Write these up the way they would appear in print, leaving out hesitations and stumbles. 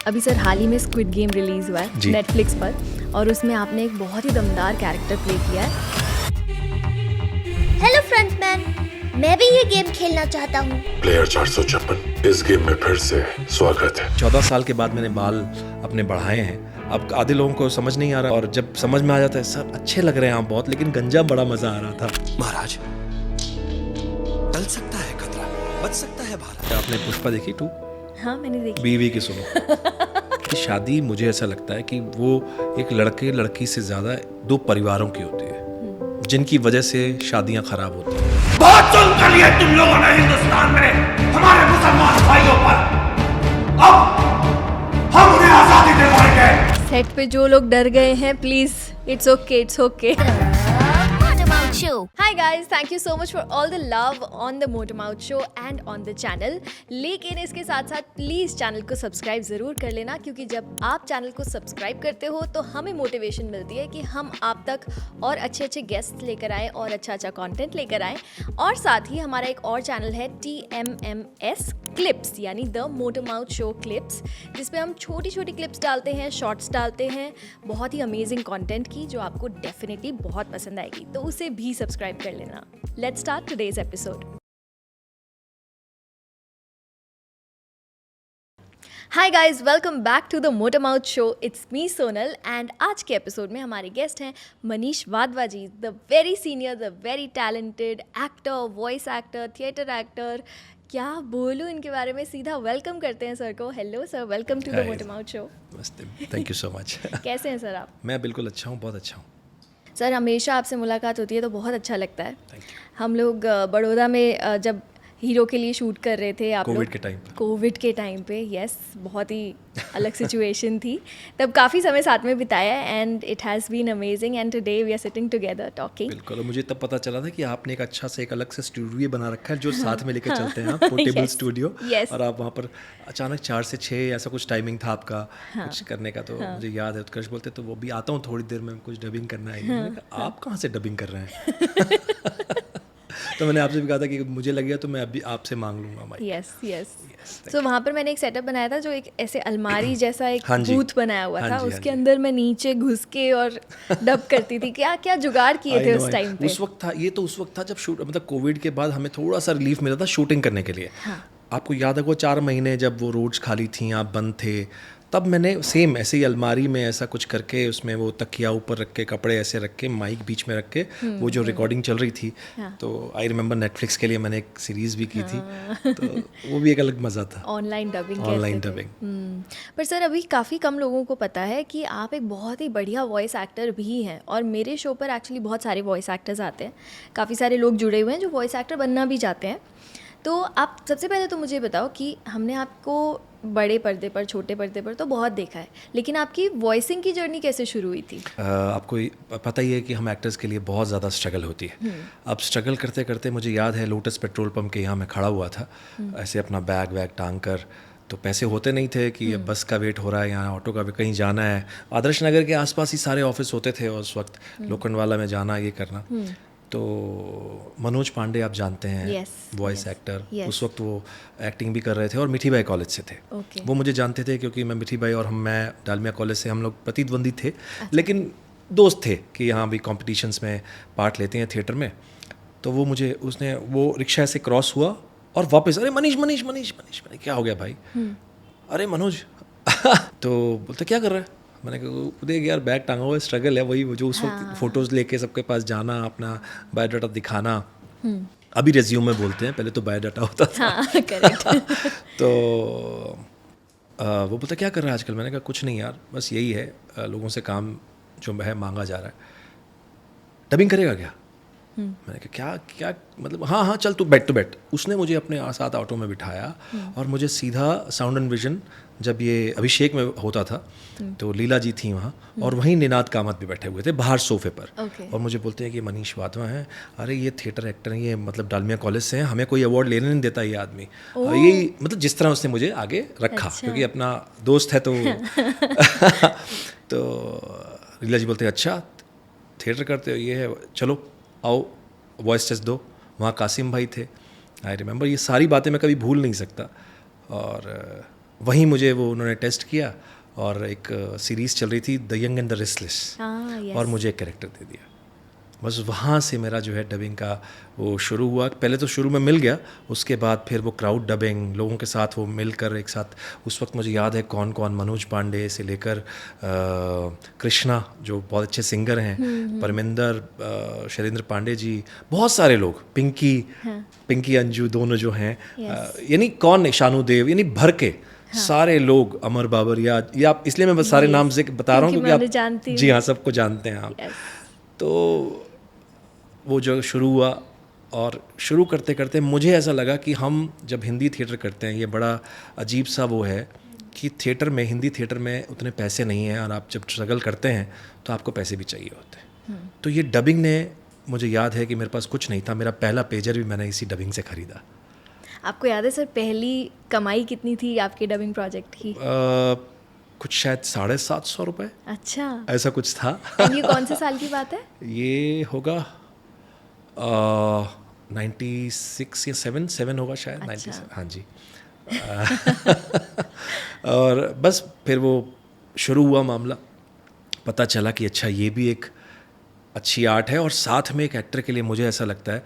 अभी सर हाल ही में squid game release हुआ है नेटफ्लिक्स पर, और उसमें आपने एक बहुत ही दमदार कैरेक्टर प्ले किया है। हेलो फ्रंटमैन, मैं भी ये गेम खेलना चाहता हूँ। प्लेयर 456, इस गेम में फिर से स्वागत है। 14 साल के बाद मैंने बाल अपने बढ़ाए हैं। अब आधे लोगों को समझ नहीं आ रहा, और जब समझ में आ जाता है सर अच्छे लग रहे हैं आप बहुत, लेकिन गंजा बड़ा मजा आ रहा था। महाराज, टल सकता है खतरा, बच सकता है भारत। आपने पुष्पा देखी 2? हाँ मैंने देखी। बीवी की सुनो। कि शादी मुझे ऐसा लगता है कि वो एक लड़के लड़की से ज्यादा दो परिवारों की होती है, जिनकी वजह से शादियां खराब होती हैं। बहुत जुल्म कर लिया तुम लोगों ने हिंदुस्तान में हमारे मुसलमान भाइयों पर। अब हम उन्हें आजादी दिलवाएंगे। सेट पे जो लोग डर गए हैं, please it's okay, it's okay. Motormouth Show. Hi guys, thank you so much for all the love on the Motormouth Show and on the channel. लेकिन इसके साथ साथ प्लीज़ चैनल को सब्सक्राइब ज़रूर कर लेना, क्योंकि जब आप चैनल को सब्सक्राइब करते हो तो हमें मोटिवेशन मिलती है कि हम आप तक और अच्छे अच्छे गेस्ट लेकर आएँ और अच्छा कंटेंट लेकर आएँ। और साथ ही हमारा एक और चैनल है TMMS क्लिप्स, यानी द मोटरमाउथ शो क्लिप्स, जिसपे हम छोटी छोटी क्लिप्स डालते हैं, शॉर्ट्स डालते हैं, बहुत ही अमेजिंग कंटेंट की, जो आपको डेफिनेटली बहुत पसंद आएगी, तो उसे भी सब्सक्राइब कर लेना। Let's start today's episode. Hi guys, welcome back to the Motormouth show. It's me Sonal, and आज के एपिसोड में हमारे गेस्ट हैं Manish Wadhwa ji, the very senior, the very talented actor, voice actor, theatre actor. क्या बोलूँ इनके बारे में, सीधा वेलकम करते हैं सर को। Hello sir, welcome to the Motormouth show. नमस्ते, थैंक यू सो मच। कैसे हैं सर आप? मैं बिल्कुल अच्छा हूँ, बहुत अच्छा हूँ। सर हमेशा आपसे मुलाकात होती है तो बहुत अच्छा लगता है। Thank you. हम लोग बड़ौदा में जब हीरो के लिए शूट कर रहे थे, आप कोविड के टाइम पे। कोविड के टाइम पे, यस, बहुत ही अलग सिचुएशन थी तब। काफ़ी समय साथ में बिताया, and it has been amazing, and today we are sitting together talking. बिल्कुल, और मुझे तब पता चला था कि आपने एक अच्छा से एक अलग से स्टूडियो बना रखा है जो साथ में लेकर चलते हैं आप, पोर्टेबल स्टूडियो। और आप वहाँ पर अचानक 4 से 6 ऐसा कुछ टाइमिंग था आपका कुछ करने का, तो मुझे याद है उत्कर्ष बोलते तो वो भी आता हूँ थोड़ी देर में, कुछ डबिंग करना है। मैंने कहा, आप कहाँ से डबिंग कर रहे हैं? तो मैंने आपसे भी कहा था कि मुझे लगेगा तो मैं अभी आपसे मांग लूंगा माइक। यस। सो वहाँ पर मैंने एक सेटअप बनाया था, जो एक ऐसे अलमारी जैसा एक बूथ बनाया हुआ था, उसके अंदर मैं नीचे घुस के और डब करती थी। क्या क्या जुगाड़ किए थे उस टाइम पे? उस वक्त था, ये तो उस वक्त था जब शूट, मतलब कोविड के बाद हमें थोड़ा सा रिलीफ मिला था शूटिंग करने के लिए। आपको याद है वो 4 महीने जब वो रोड्स खाली थी, आप बंद थे, तब मैंने सेम ऐसे ही अलमारी में ऐसा कुछ करके, उसमें वो तकिया ऊपर रख के, कपड़े ऐसे रख के, माइक बीच में रख के, वो जो रिकॉर्डिंग चल रही थी, तो आई रिमेंबर नेटफ्लिक्स के लिए मैंने एक सीरीज़ भी की थी, तो वो भी एक अलग मज़ा था। Online dubbing. पर सर अभी काफ़ी कम लोगों को पता है कि आप एक बहुत ही बढ़िया वॉइस एक्टर भी हैं, और मेरे शो पर एक्चुअली बहुत सारे वॉइस एक्टर्स आते हैं, काफ़ी सारे लोग जुड़े हुए हैं जो वॉइस एक्टर बनना भी चाहते हैं। तो आप सबसे पहले तो मुझे बताओ कि हमने आपको बड़े पर्दे पर, छोटे पर्दे पर तो बहुत देखा है, लेकिन आपकी वॉइसिंग की जर्नी कैसे शुरू हुई थी? आपको पता ही है कि हम एक्टर्स के लिए बहुत ज़्यादा स्ट्रगल होती है। अब स्ट्रगल करते करते मुझे याद है लोटस पेट्रोल पंप के यहाँ मैं खड़ा हुआ था, ऐसे अपना बैग वैग टांग कर, तो पैसे होते नहीं थे कि अब बस का वेट हो रहा है, यहाँ ऑटो का भी कहीं जाना है। आदर्श नगर के आसपास ही सारे ऑफिस होते थे, और उस वक्त लोखंडवाला में जाना, ये करना। तो मनोज पांडे आप जानते हैं, वॉइस एक्टर, उस वक्त वो एक्टिंग भी कर रहे थे और मिठी बाई कॉलेज से थे। वो मुझे जानते थे क्योंकि मैं मिठी बाई और मैं डालमिया कॉलेज से, हम लोग प्रतिद्वंदी थे, लेकिन दोस्त थे कि यहाँ भी कॉम्पिटिशन्स में पार्ट लेते हैं थिएटर में। तो वो मुझे, उसने वो रिक्शा से क्रॉस हुआ और वापस, अरे मनीष, मैंने क्या हो गया भाई? अरे मनोज। तो बोलते क्या कर रहा है? मैंने कहा देख यार, बैग टांगा हुआ, स्ट्रगल है, वही जो उस वक्त फ़ोटोज़ लेके सबके पास जाना, अपना बायोडाटा दिखाना। अभी रेज्यूम में बोलते हैं, पहले तो बायोडाटा होता था। तो वो बोलता क्या कर रहा है आजकल? मैंने कहा कुछ नहीं यार, बस यही है, लोगों से काम जो है मांगा जा रहा है। डबिंग करेगा क्या? मैंने कहा क्या मतलब, हाँ चल तू बैठ। उसने मुझे अपने साथ ऑटो में बिठाया और मुझे सीधा साउंड एंड विजन, जब ये अभिषेक में होता था, तो लीला जी थी वहाँ, और वहीं निनाद कामत भी बैठे हुए थे बाहर सोफे पर। और मुझे बोलते हैं कि मनीष वाधवा हैं। अरे ये थिएटर एक्टर हैं, ये मतलब डालमिया कॉलेज से हैं, हमें कोई अवार्ड लेने नहीं देता ये आदमी। और यही मतलब जिस तरह उसने मुझे आगे रखा, क्योंकि अपना दोस्त है तो तो लीला जी बोलते हैं अच्छा थिएटर करते हो, ये है, चलो आओ वॉइस टेस्ट दो। वहाँ कासिम भाई थे, आई रिमेंबर, ये सारी बातें मैं कभी भूल नहीं सकता। और वहीं मुझे वो उन्होंने टेस्ट किया और एक सीरीज़ चल रही थी the young and the restless, और मुझे एक कैरेक्टर दे दिया। बस वहाँ से मेरा जो है डबिंग का वो शुरू हुआ। पहले तो शुरू में मिल गया, उसके बाद फिर वो क्राउड डबिंग लोगों के साथ वो मिलकर एक साथ, उस वक्त मुझे याद है कौन कौन, मनोज पांडे से लेकर कृष्णा जो बहुत अच्छे सिंगर हैं, परमिंदर, शैलेंद्र पांडे जी, बहुत सारे लोग, पिंकी अंजू दोनों जो हैं, यानी कौन, शानू देव, यानी भर के सारे लोग, अमर बाबर, या आप, इसलिए मैं बस सारे नाम से बता रहा हूँ क्योंकि आप जी हाँ सबको जानते हैं आप। तो वो जो शुरू हुआ, और शुरू करते करते मुझे ऐसा लगा कि हम जब हिंदी थिएटर करते हैं, ये बड़ा अजीब सा वो है कि थिएटर में, हिंदी थिएटर में उतने पैसे नहीं हैं, और आप जब स्ट्रगल करते हैं तो आपको पैसे भी चाहिए होते हैं। तो ये डबिंग ने, मुझे याद है कि मेरे पास कुछ नहीं था, मेरा पहला पेजर भी मैंने इसी डबिंग से ख़रीदा। आपको याद है सर पहली कमाई कितनी थी आपके डबिंग प्रोजेक्ट की? कुछ शायद 750 रुपये, अच्छा, ऐसा कुछ था। ये कौन से साल की बात है? ये होगा 96 या 7 होगा शायद। अच्छा। 97, हाँ जी। और बस फिर वो शुरू हुआ मामला, पता चला कि अच्छा ये भी एक अच्छी आर्ट है, और साथ में एक एक्टर के लिए मुझे ऐसा लगता है,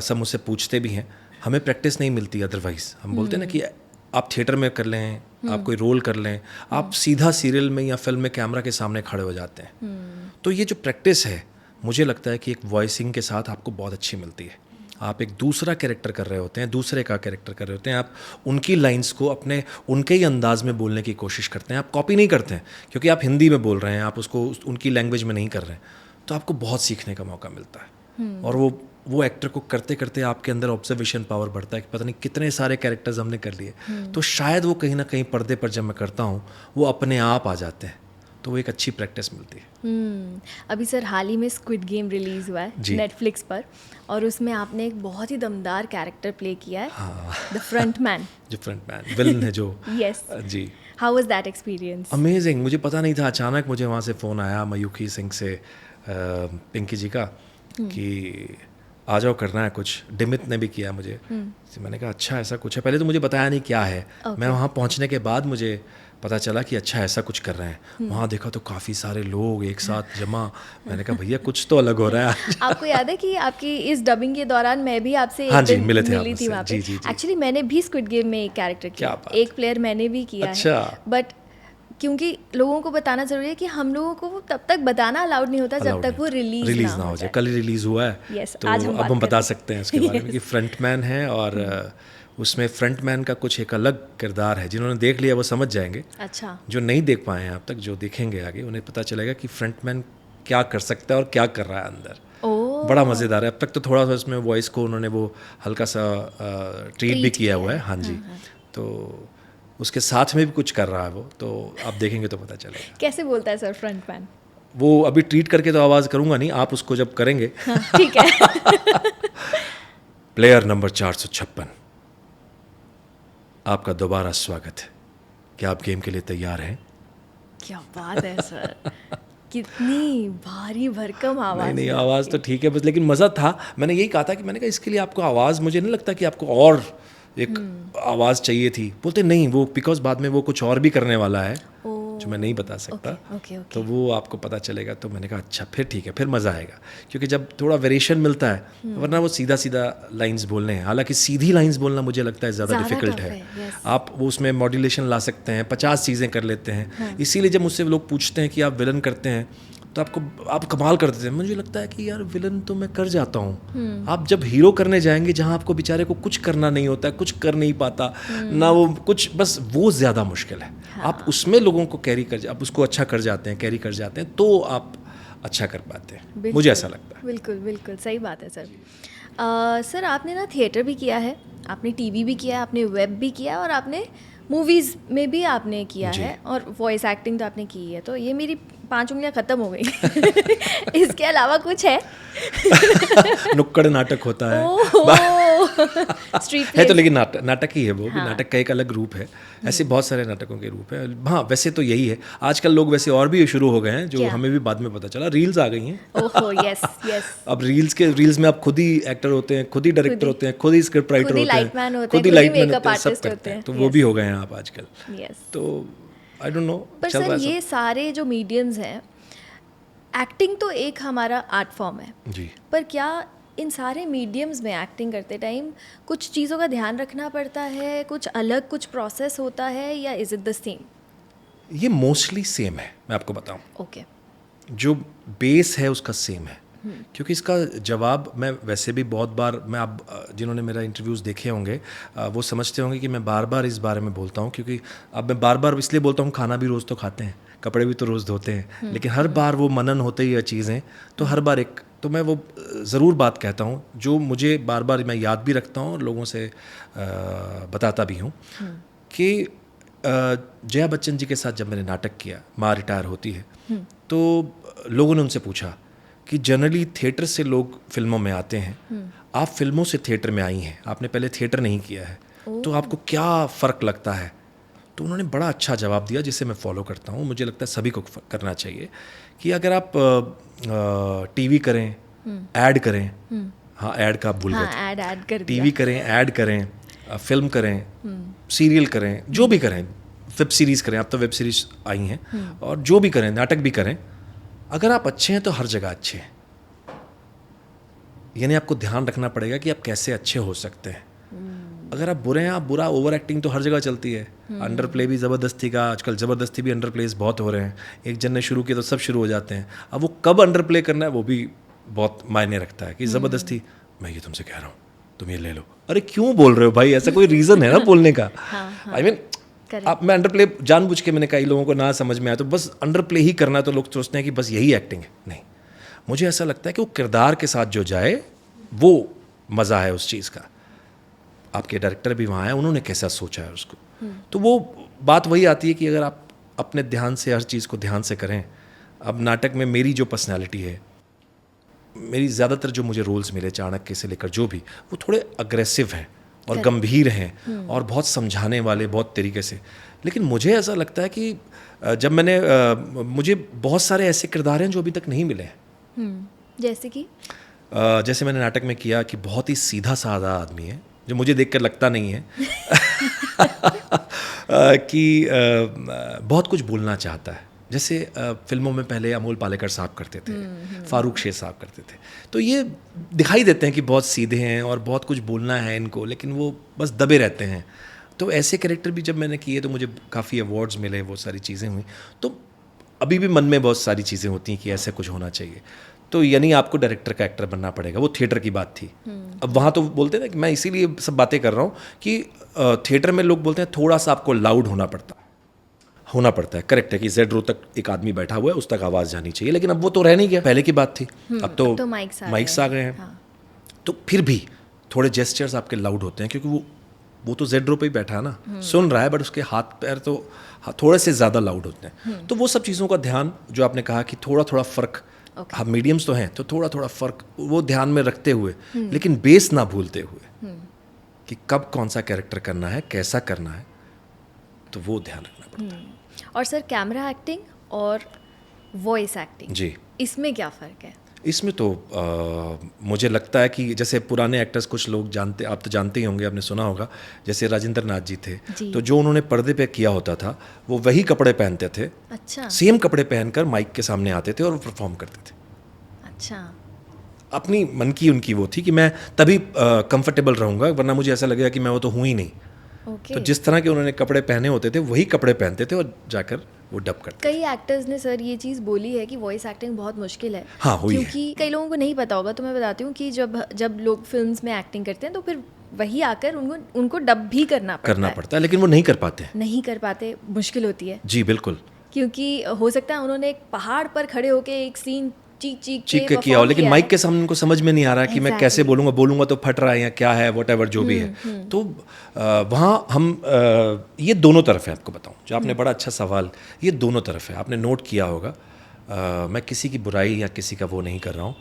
सब मुझसे पूछते भी हैं, हमें प्रैक्टिस नहीं मिलती अदरवाइज़। हम बोलते हैं ना कि आप थिएटर में कर लें, आप कोई रोल कर लें, आप सीधा सीरियल में या फिल्म में कैमरा के सामने खड़े हो जाते हैं। तो ये जो प्रैक्टिस है, मुझे लगता है कि एक वॉइसिंग के साथ आपको बहुत अच्छी मिलती है। आप एक दूसरा कैरेक्टर कर रहे होते हैं, दूसरे का कैरेक्टर कर रहे होते हैं, आप उनकी लाइंस को अपने उनके ही अंदाज में बोलने की कोशिश करते हैं, आप कॉपी नहीं करते हैं, क्योंकि आप हिंदी में बोल रहे हैं, आप उसको उनकी लैंग्वेज में नहीं कर रहे हैं, तो आपको बहुत सीखने का मौका मिलता है। और वो एक्टर को करते करते आपके अंदर ऑब्जर्वेशन पावर बढ़ता है कि पता नहीं कितने सारे कैरेक्टर्स हमने कर लिए, तो शायद वो कहीं ना कहीं पर्दे पर जब मैं करता हूँ वो अपने आप आ जाते हैं, तो वो एक अच्छी प्रैक्टिस मिलती है। अभी सर हाल ही में स्क्विड गेम रिलीज़ हुआ है नेटफ्लिक्स पर, और उसमें आपने एक बहुत ही दमदार कैरेक्टर प्ले किया है, द फ्रंटमैन। जो फ्रंटमैन विलन है जो yes ji. How was that experience? Amazing, मुझे पता नहीं था, अचानक मुझे वहाँ से फ़ोन आया मयूखी सिंह से, पिंकी जी का, कि आ जाओ करना है कुछ। डिमित ने भी किया मुझे। मैंने कहा अच्छा ऐसा कुछ है, पहले तो मुझे बताया नहीं क्या है। मैं वहाँ पहुँचने के बाद मुझे पता चला कि अच्छा ऐसा कुछ कर रहे हैं। वहाँ देखा तो काफ़ी सारे लोग एक साथ जमा, मैंने कहा भैया कुछ तो अलग हो रहा है। आपको याद है कि आपकी इस डबिंग के दौरान मैं भी आपसे हाँ जी, एक दिन मिले थे मिली थी वहाँ पे। जी। एक्चुअली मैंने भी स्क्विड गेम में एक कैरेक्टर किया, एक प्लेयर मैंने भी किया है, बट क्योंकि लोगों को बताना जरूरी है कि हम लोगों को तब तक बताना अलाउड नहीं होता जब तक वो रिलीज ना हो जाए। कल रिलीज हुआ है, तो अब हम बता सकते हैं उसके बारे में कि फ्रंटमैन है, और उसमें फ्रंटमैन का कुछ एक अलग किरदार है। जिन्होंने देख लिया वो समझ जाएंगे। अच्छा, जो नहीं देख पाए हैं अब तक, जो देखेंगे आगे उन्हें पता चलेगा कि फ्रंटमैन क्या कर सकता है और क्या कर रहा है अंदर। बड़ा मज़ेदार है। अब तक तो थोड़ा सा उसमें वॉइस को उन्होंने वो हल्का सा ट्रीट भी किया हुआ है। हाँ जी, तो उसके साथ में भी कुछ कर रहा है वो, तो आप देखेंगे तो पता चलेगा। कैसे बोलता है सर फ्रंटमैन? वो अभी ट्रीट करके तो आवाज़ करूँगा नहीं, आप उसको जब करेंगे। ठीक है। प्लेयर नंबर 456, आपका दोबारा स्वागत है। क्या आप गेम के लिए तैयार हैं? क्या बात है सर, कितनी भारी भरकम आवाज़। नहीं आवाज़ तो ठीक है बस, लेकिन मज़ा था। मैंने यही कहा था कि मैंने कहा इसके लिए आपको आवाज़, मुझे नहीं लगता कि आपको और एक आवाज़ चाहिए थी। बोलते नहीं, वो बिकॉज बाद में वो कुछ और भी करने वाला है जो मैं नहीं बता सकता। ओके। तो वो आपको पता चलेगा। तो मैंने कहा अच्छा फिर ठीक है, फिर मज़ा आएगा, क्योंकि जब थोड़ा वेरिएशन मिलता है, वरना वो सीधा सीधा लाइंस बोलने हैं। हालांकि सीधी लाइंस बोलना मुझे लगता है ज़्यादा डिफिकल्ट है। आप वो उसमें मॉड्यूलेशन ला सकते हैं, 50 चीज़ें कर लेते हैं। इसीलिए जब मुझसे लोग पूछते हैं कि आप विलन करते हैं तो आप कमाल कर देते हैं। मुझे लगता है कि यार विलन तो मैं कर जाता हूँ। आप जब हीरो करने जाएंगे, जहाँ आपको बेचारे को कुछ करना नहीं होता है, कुछ कर नहीं पाता ना, वो कुछ बस वो ज़्यादा मुश्किल है। आप उसमें लोगों को आप उसको अच्छा कर जाते हैं, कैरी कर जाते हैं, तो आप अच्छा कर पाते हैं। मुझे ऐसा लगता है। बिल्कुल सही बात है सर। सर आपने ना थिएटर भी किया है, आपने टीवी भी किया है, आपने वेब भी किया है, और आपने मूवीज़ में भी आपने किया है, और वॉइस एक्टिंग तो आपने की है। तो ये मेरी 5 उंगलियां ख़त्म हो गई। इसके अलावा कुछ है? नुक्कड़ नाटक होता है। स्ट्रीट है तो, लेकिन नाटक ही है वो भी, नाटक का एक अलग रूप है। ऐसे बहुत सारे नाटकों के रूप है। हाँ, वैसे तो यही है। आजकल लोग वैसे और भी शुरू हो गए हैं, जो क्या? हमें भी बाद में पता चला, रील्स आ गई हैं। ओहो, यस यस। अब रील्स में आप खुद ही एक्टर होते हैं, खुद ही डायरेक्टर होते हैं, खुद ही स्क्रिप्ट राइटर खुद ही होते हैं, lightman होते हैं, खुद ही खुद ही lightman makeup होते हैं, सब artist करते होते हैं। हैं। तो वो Yes. भी हो गए हैं आप आजकल। यस। तो आई डोंट नो, पर चल रहा सर है ये सारे जो मीडियम्स हैं, एक्टिंग तो एक हमारा आर्ट फॉर्म है, सब। जी, पर क्या इन सारे मीडियम्स में एक्टिंग करते टाइम कुछ चीज़ों का ध्यान रखना पड़ता है, कुछ अलग कुछ प्रोसेस होता है, या इज इट द सेम? ये मोस्टली सेम है, मैं आपको बताऊं। ओके। जो बेस है उसका सेम है, क्योंकि इसका जवाब मैं वैसे भी बहुत बार, मैं अब जिन्होंने मेरा इंटरव्यूज़ देखे होंगे वो समझते होंगे कि मैं बार बार इस बारे में बोलता हूँ, क्योंकि अब मैं बार बार इसलिए बोलता हूँ, खाना भी रोज़ तो खाते हैं, कपड़े भी तो रोज़ धोते हैं, लेकिन हर बार वो मनन होते ही है चीज़ें, तो हर बार एक, तो मैं वो ज़रूर बात कहता हूँ जो मुझे बार बार मैं याद भी रखता हूँ और लोगों से बताता भी हूँ कि जया बच्चन जी के साथ जब मैंने नाटक किया, माँ रिटायर होती है, तो लोगों ने उनसे पूछा कि जनरली थिएटर से लोग फिल्मों में आते हैं, आप फिल्मों से थिएटर में आई हैं, आपने पहले थिएटर नहीं किया है, तो आपको क्या फ़र्क लगता है? तो उन्होंने बड़ा अच्छा जवाब दिया, जिसे मैं फॉलो करता हूँ, मुझे लगता है सभी को करना चाहिए, कि अगर आप टीवी करें, ऐड करें, हाँ ऐड का आप भूल गए, हाँ, ऐड कर दिया। टीवी करें, ऐड करें, फिल्म करें, सीरियल करें, जो भी करें, वेब सीरीज़ करें, आप तो वेब सीरीज आई हैं, और जो भी करें, नाटक भी करें, अगर आप अच्छे हैं तो हर जगह अच्छे हैं। यानी आपको ध्यान रखना पड़ेगा कि आप कैसे अच्छे हो सकते हैं। अगर आप बुरे हैं, आप बुरा, ओवर एक्टिंग तो हर जगह चलती है, अंडर प्ले भी ज़बरदस्ती का, आजकल ज़बरदस्ती भी अंडर प्लेस बहुत हो रहे हैं। एक जन ने शुरू किया तो सब शुरू हो जाते हैं। अब वो कब अंडर प्ले करना है वो भी बहुत मायने रखता है, कि ज़बरदस्ती मैं ये तुमसे कह रहा हूँ, तुम ये ले लो, अरे क्यों बोल रहे हो भाई, ऐसा कोई रीज़न है ना बोलने का? आई मीन आप, मैं अंडर प्ले जानबूझ के, मैंने कई लोगों को ना समझ में आया तो बस अंडर प्ले ही करना, तो लोग सोचते हैं कि बस यही एक्टिंग है। नहीं, मुझे ऐसा लगता है कि वो किरदार के साथ जो जाए वो मज़ा है उस चीज़ का। आपके डायरेक्टर भी वहाँ हैं, उन्होंने कैसा सोचा है उसको, तो वो बात वही आती है कि अगर आप अपने ध्यान से हर चीज़ को ध्यान से करें। अब नाटक में मेरी जो पर्सनैलिटी है, मेरी ज़्यादातर जो मुझे रोल्स मिले, चाणक्य से लेकर जो भी, वो थोड़े अग्रेसिव हैं और गंभीर हैं और बहुत समझाने वाले, बहुत तरीके से। लेकिन मुझे ऐसा लगता है कि जब मैंने मुझे बहुत सारे ऐसे किरदार हैं जो अभी तक नहीं मिले हैं। जैसे कि जैसे मैंने नाटक में किया कि बहुत ही सीधा साधा आदमी है, जो मुझे देखकर लगता नहीं है कि बहुत कुछ बोलना चाहता है। जैसे फिल्मों में पहले अमोल पालेकर साहब करते थे, फारूक शेख साहब करते थे, तो ये दिखाई देते हैं कि बहुत सीधे हैं और बहुत कुछ बोलना है इनको, लेकिन वो बस दबे रहते हैं। तो ऐसे कैरेक्टर भी जब मैंने किए तो मुझे काफ़ी अवार्ड्स मिले, वो सारी चीज़ें हुई। तो अभी भी मन में बहुत सारी चीज़ें होती हैं कि ऐसे कुछ होना चाहिए। तो यानी आपको डायरेक्टर का एक्टर बनना पड़ेगा, वो थिएटर की बात थी। अब वहाँ तो बोलते हैं ना कि मैं इसीलिए सब बातें कर रहा हूँ कि थिएटर में लोग बोलते हैं थोड़ा सा आपको लाउड होना पड़ता है। करेक्ट है कि जेड रो तक एक आदमी बैठा हुआ है, उस तक आवाज़ जानी चाहिए, लेकिन अब वो तो रह नहीं गया, पहले की बात थी। अब तो माइक्स आ गए हैं। हाँ। तो फिर भी थोड़े जेस्चर्स आपके लाउड होते हैं, क्योंकि वो तो जेड रो पे ही बैठा है ना, सुन रहा है, बट उसके हाथ पैर तो थोड़े से ज़्यादा लाउड होते हैं। तो वो सब चीज़ों का ध्यान, जो आपने कहा कि थोड़ा थोड़ा फ़र्क, हाँ मीडियम्स तो हैं, तो थोड़ा थोड़ा फ़र्क वो ध्यान में रखते हुए, लेकिन बेस ना भूलते हुए कि कब कौन सा कैरेक्टर करना है, कैसा करना है, तो वो ध्यान रखना पड़ता है। और सर, कैमरा एक्टिंग और वॉइस एक्टिंग, जी, इसमें क्या फ़र्क है? इसमें तो मुझे लगता है कि जैसे पुराने एक्टर्स, कुछ लोग जानते, आप तो जानते ही होंगे, आपने सुना होगा, जैसे राजेंद्र नाथ जी थे, तो जो उन्होंने पर्दे पे किया होता था, वो वही कपड़े पहनते थे, अच्छा, सेम कपड़े पहनकर माइक के सामने आते थे और परफॉर्म करते थे। अच्छा, अपनी मन की उनकी वो थी कि मैं तभी कंफर्टेबल रहूँगा, वरना मुझे ऐसा लगेगा कि मैं वो तो हूँ ही नहीं। ओके। तो जिस तरह के उन्होंने कपड़े पहने होते थे, वही कपड़े पहनते थे और जाकर वो डब करते। कई एक्टर्स ने सर ये चीज़ बोली है कि वॉइस एक्टिंग बहुत मुश्किल है। हाँ, हुई है। क्योंकि कई लोगों को नहीं पता होगा, तो मैं बताती हूँ कि जब लोग फिल्म्स में एक्टिंग करते हैं तो फिर वही आकर उनको डब भी करना पड़ता है, लेकिन वो नहीं कर पाते। नहीं कर पाते, मुश्किल होती है। जी बिल्कुल, क्योंकि हो सकता है उन्होंने एक पहाड़ पर खड़े होकर एक सीन चीख के किया हो, लेकिन माइक के सामने उनको समझ में नहीं आ रहा कि मैं कैसे बोलूँगा तो फट रहा है या क्या है, व्हाटएवर जो भी है। तो वहाँ हम ये दोनों तरफ है। आपको बताऊँ, जो आपने बड़ा अच्छा सवाल, ये दोनों तरफ है, आपने नोट किया होगा। मैं किसी की बुराई या किसी का वो नहीं कर रहा हूँ।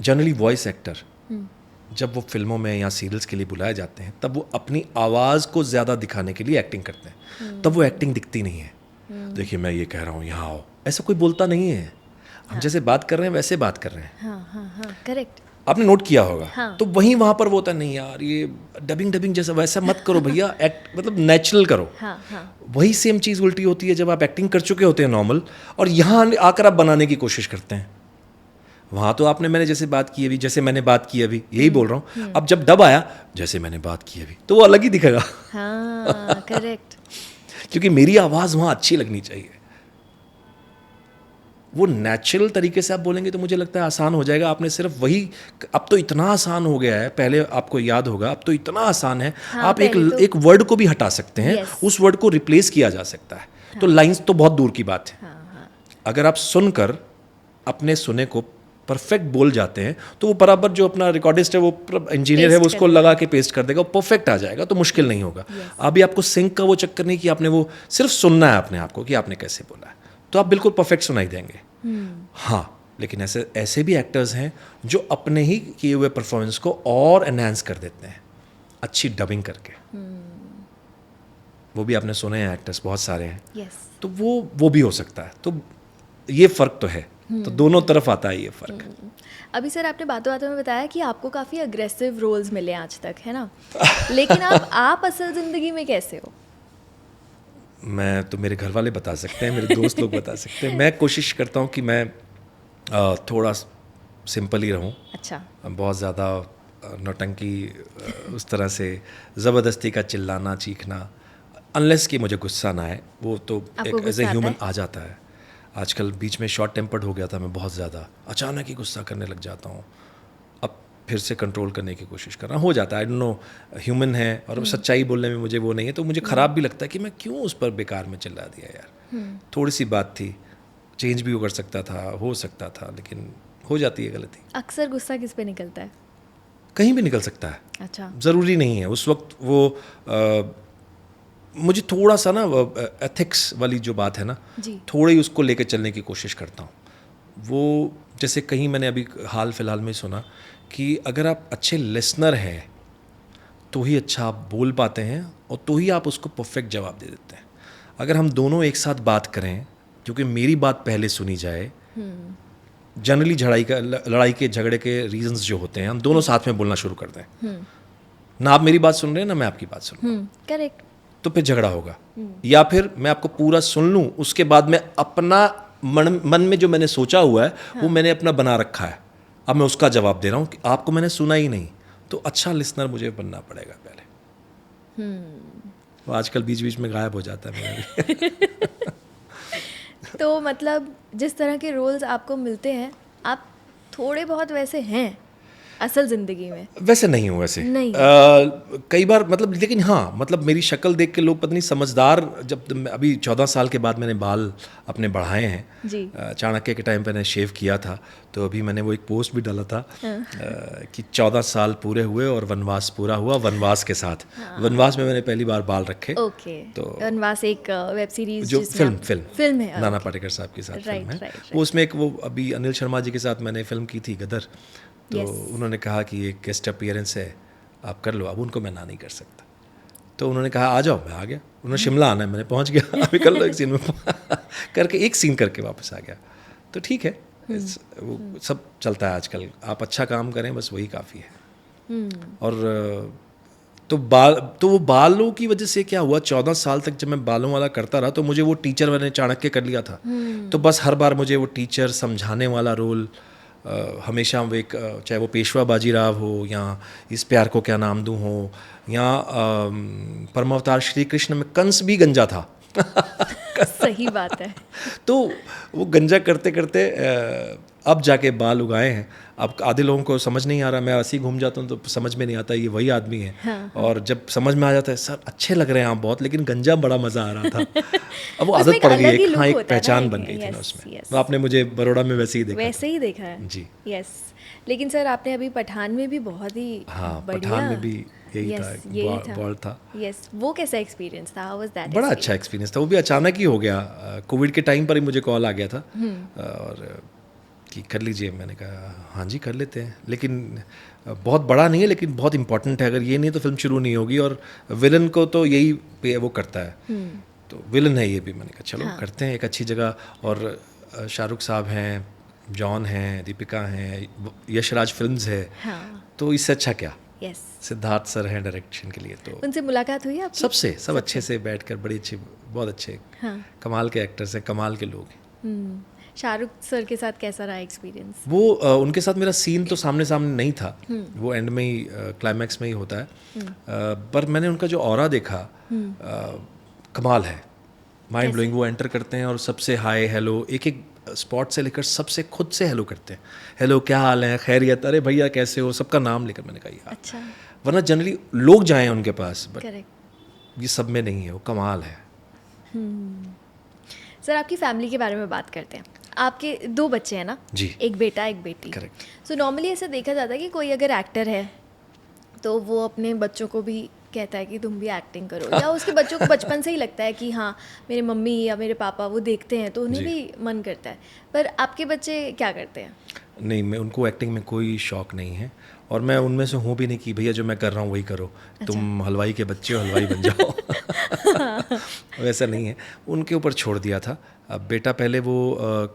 जनरली वॉइस एक्टर जब वो फिल्मों में या सीरियल्स के लिए बुलाए जाते हैं तब वो अपनी आवाज़ को ज़्यादा दिखाने के लिए एक्टिंग करते हैं, तब वो एक्टिंग दिखती नहीं है। देखिए मैं ये कह रहा हूँ, यहाँ आओ, ऐसा कोई बोलता नहीं है। हम जैसे बात कर रहे हैं वैसे बात कर रहे हैं। हाँ, करेक्ट। आपने नोट किया होगा। हाँ। तो वहाँ पर वो होता है, नहीं यार ये डबिंग जैसा वैसा मत करो भैया, एक्ट मतलब नेचुरल करो। हाँ। वही सेम चीज़ उल्टी होती है जब आप एक्टिंग कर चुके होते हैं नॉर्मल, और यहाँ आकर आप बनाने की कोशिश करते हैं। वहाँ तो आपने मैंने जैसे बात की अभी, जैसे मैंने बात की अभी, यही बोल रहा हूँ। अब जब डब आया जैसे मैंने बात की अभी, तो वो अलग ही दिखेगा। हाँ, करेक्ट। क्योंकि मेरी आवाज़ वहाँ अच्छी लगनी चाहिए। वो नेचुरल तरीके से आप बोलेंगे तो मुझे लगता है आसान हो जाएगा। आपने सिर्फ वही, अब तो इतना आसान हो गया है, पहले आपको याद होगा, अब तो इतना आसान है। हाँ, आप तो एक वर्ड को भी हटा सकते हैं, Yes. उस वर्ड को रिप्लेस किया जा सकता है। तो लाइंस तो बहुत दूर की बात है। अगर आप सुनकर अपने सुने को परफेक्ट बोल जाते हैं तो वो बराबर जो अपना रिकॉर्डिस्ट है, वो इंजीनियर है, वो उसको लगा के पेस्ट कर देगा, वो परफेक्ट आ जाएगा। तो मुश्किल नहीं होगा। अभी आपको सिंक का वो चक्कर नहीं कि आपने वो सिर्फ सुनना है अपने आप को कि आपने कैसे बोला है, तो आप बिल्कुल परफेक्ट सुनाई देंगे। हाँ, लेकिन ऐसे भी एक्टर्स हैं जो अपने ही किए हुए परफॉर्मेंस को और एनहांस कर देते हैं अच्छी डबिंग करके। वो भी आपने सुने हैं, एक्टर्स बहुत सारे हैं। यस। तो वो भी हो सकता है। तो ये फ़र्क तो है। तो दोनों तरफ आता है ये फ़र्क। अभी सर आपने बातों बातों में बताया कि आपको काफ़ी अग्रेसिव रोल्स मिले आज तक, है ना? लेकिन अब आप असल ज़िंदगी में कैसे हो? मैं तो, मेरे घर वाले बता सकते हैं, मेरे दोस्त लोग बता सकते हैं। मैं कोशिश करता हूँ कि मैं थोड़ा सिंपल ही रहूँ। अच्छा। बहुत ज़्यादा नौटंकी उस तरह से ज़बरदस्ती का चिल्लाना चीखना, अनलेस कि मुझे गुस्सा ना आए, वो तो आपको एक एज ए गुस्सा आता ह्यूमन है? आ जाता है। आजकल बीच में शॉर्ट टेम्पर्ड हो गया था मैं बहुत ज़्यादा, अचानक ही गुस्सा करने लग जाता हूँ। अब फिर से कंट्रोल करने की कोशिश कर रहा हूँ, हो जाता है। आई डोंट नो, ह्यूमन है और सच्चाई बोलने में मुझे वो नहीं है, तो मुझे ख़राब भी लगता है कि मैं क्यों उस पर बेकार में चिल्ला दिया यार। थोड़ी सी बात थी, चेंज भी कर सकता था, हो सकता था, लेकिन हो जाती है गलती। अक्सर गुस्सा किस पे निकलता है? कहीं भी निकल सकता है, अच्छा। ज़रूरी नहीं है उस वक्त वो। मुझे थोड़ा सा ना एथिक्स वाली जो बात है ना, जी। थोड़ी उसको लेके चलने की कोशिश करता हूँ। वो जैसे कहीं मैंने अभी हाल फिलहाल में सुना कि अगर आप अच्छे लिसनर हैं तो ही अच्छा आप बोल पाते हैं और तो ही आप उसको परफेक्ट जवाब दे देते हैं। अगर हम दोनों एक साथ बात करें, क्योंकि मेरी बात पहले सुनी जाए, जनरली लड़ाई के झगड़े के रीजंस जो होते हैं, हम दोनों साथ में बोलना शुरू कर दें। ना आप मेरी बात सुन रहे हैं ना मैं आपकी बात सुन रहा हूँ, करेक्ट। तो फिर झगड़ा होगा। या फिर मैं आपको पूरा सुन लूं, उसके बाद मैं अपना मन में जो मैंने सोचा हुआ है वो मैंने अपना बना रखा है, अब मैं उसका जवाब दे रहा हूँ कि आपको मैंने सुना ही नहीं। तो अच्छा लिसनर मुझे बनना पड़ेगा पहले। वो आजकल बीच बीच में गायब हो जाता है मेरा भी। तो मतलब जिस तरह के रोल्स आपको मिलते हैं, आप थोड़े बहुत वैसे हैं असल ज़िंदगी में? वैसे नहीं हूँ वैसे नहीं। कई बार मतलब, लेकिन हाँ मतलब मेरी शक्ल देख के लोग पता नहीं समझदार, जब अभी 14 साल के बाद मैंने बाल अपने बढ़ाए हैं जी। चाणक्य के टाइम पे मैंने शेव किया था, तो अभी मैंने वो एक पोस्ट भी डाला था कि 14 साल पूरे हुए और वनवास पूरा हुआ वनवास के साथ। वनवास में मैंने पहली बार बाल रखे। ओके। तो वनवास एक वेब सीरीज जो फिल्म है, नाना पाटेकर साहब के साथ राइट, फिल्म है। राइट। वो उसमें एक, वो अभी अनिल शर्मा जी के साथ मैंने फिल्म की थी गदर, तो Yes. उन्होंने कहा कि एक गेस्ट अपीयरेंस है, आप कर लो। अब उनको मैं ना नहीं कर सकता, तो उन्होंने कहा आ जाओ, मैं आ गया। उन्होंने शिमला आना है, मैंने पहुंच गया, अभी कर लो एक सीन में करके, एक सीन करके वापस आ गया। तो ठीक है, वो सब चलता है आजकल। आप अच्छा काम करें बस वही काफ़ी है। और तो वो बालों की वजह से क्या हुआ, 14 साल तक जब मैं बालों वाला करता रहा तो मुझे वो टीचर मैंने चाणक्य कर लिया था। तो बस हर बार मुझे वो टीचर समझाने वाला रोल हमेशा, वो एक, चाहे वो पेशवा बाजीराव हो या इस प्यार को क्या नाम दूं हो, या परमावतार श्री कृष्ण में कंस भी गंजा था। सही बात है। तो वो गंजा करते करते अब जाके बाल उगाए हैं। अब आधे लोगों को समझ नहीं आ रहा, मैं ऐसे ही घूम जाता हूँ तो समझ में नहीं आता ये वही आदमी है। हाँ। और जब समझ में आ जाता है, सर अच्छे लग रहे हैं आप बहुत, लेकिन गंजा बड़ा मज़ा आ रहा था। अब वो आदत पड़ गई, एक पहचान बन गई थी ना उसमें। तो आपने मुझे बरोड़ा में वैसे ही देखा वैसे ही देखा है जी। यस। लेकिन सर आपने अभी पठान में भी बहुत ही हाँ, बढ़िया, पठान में भी यही Yes, था, यही था। बॉल था। यस, वो कैसा एक्सपीरियंस था? How was that? बड़ा अच्छा एक्सपीरियंस था, वो भी अचानक ही हो गया। कोविड के टाइम पर ही मुझे कॉल आ गया था और कि कर लीजिए। मैंने कहा हाँ जी कर लेते हैं, लेकिन बहुत बड़ा नहीं है लेकिन बहुत इंपॉर्टेंट है, अगर ये नहीं तो फिल्म शुरू नहीं होगी। और विलन को तो यही वो करता है, तो विलन है ये भी। मैंने कहा चलो करते हैं एक अच्छी जगह। और शाहरुख साहब हैं, जॉन हैं, दीपिका हैं, यशराज फिल्म्स है, तो इससे अच्छा क्या। यस, सिद्धार्थ सर हैं डायरेक्शन के लिए, तो उनसे मुलाकात हुई आपकी? सबसे सब अच्छे से बैठकर, बड़ी अच्छी, बहुत अच्छे, कमाल के एक्टर्स हैं, कमाल के लोग हैं। शाहरुख सर के साथ कैसा रहा एक्सपीरियंस? वो उनके साथ मेरा सीन तो सामने सामने नहीं था, वो एंड में ही, क्लाइमैक्स में ही होता है। पर मैंने उनका जो ऑरा देखा, कमाल है, माइंड ब्लोइंग। वो एंटर करते हैं और सबसे हाय हेलो, एक एक स्पॉट से लेकर सबसे खुद से हेलो करते हैं। हेलो, क्या हाल है, खैरियत, अरे भैया कैसे हो, सबका नाम लेकर। मैंने कहा यार, अच्छा, वरना जनरली लोग जाएं उनके पास, बट करेक्ट। ये सब में नहीं है, वो कमाल है। सर, आपकी फैमिली के बारे में बात करते हैं। आपके 2 बच्चे हैं ना? जी। एक बेटा एक बेटी। करेक्ट। सो नॉर्मली ऐसा देखा जाता है कि कोई अगर एक्टर है तो वो अपने बच्चों को भी कहता है कि तुम भी एक्टिंग करो, या उसके बच्चों को बचपन से ही लगता है कि हाँ मेरे मम्मी या मेरे पापा वो देखते हैं तो उन्हें भी मन करता है। पर आपके बच्चे क्या करते हैं? नहीं, मैं उनको एक्टिंग में कोई शौक नहीं है, और मैं उनमें से हूँ भी नहीं कि भैया जो मैं कर रहा हूँ वही करो। तुम हलवाई के बच्चे हो, हलवाई बन जाओ। वैसा नहीं है, उनके ऊपर छोड़ दिया था। अब बेटा पहले वो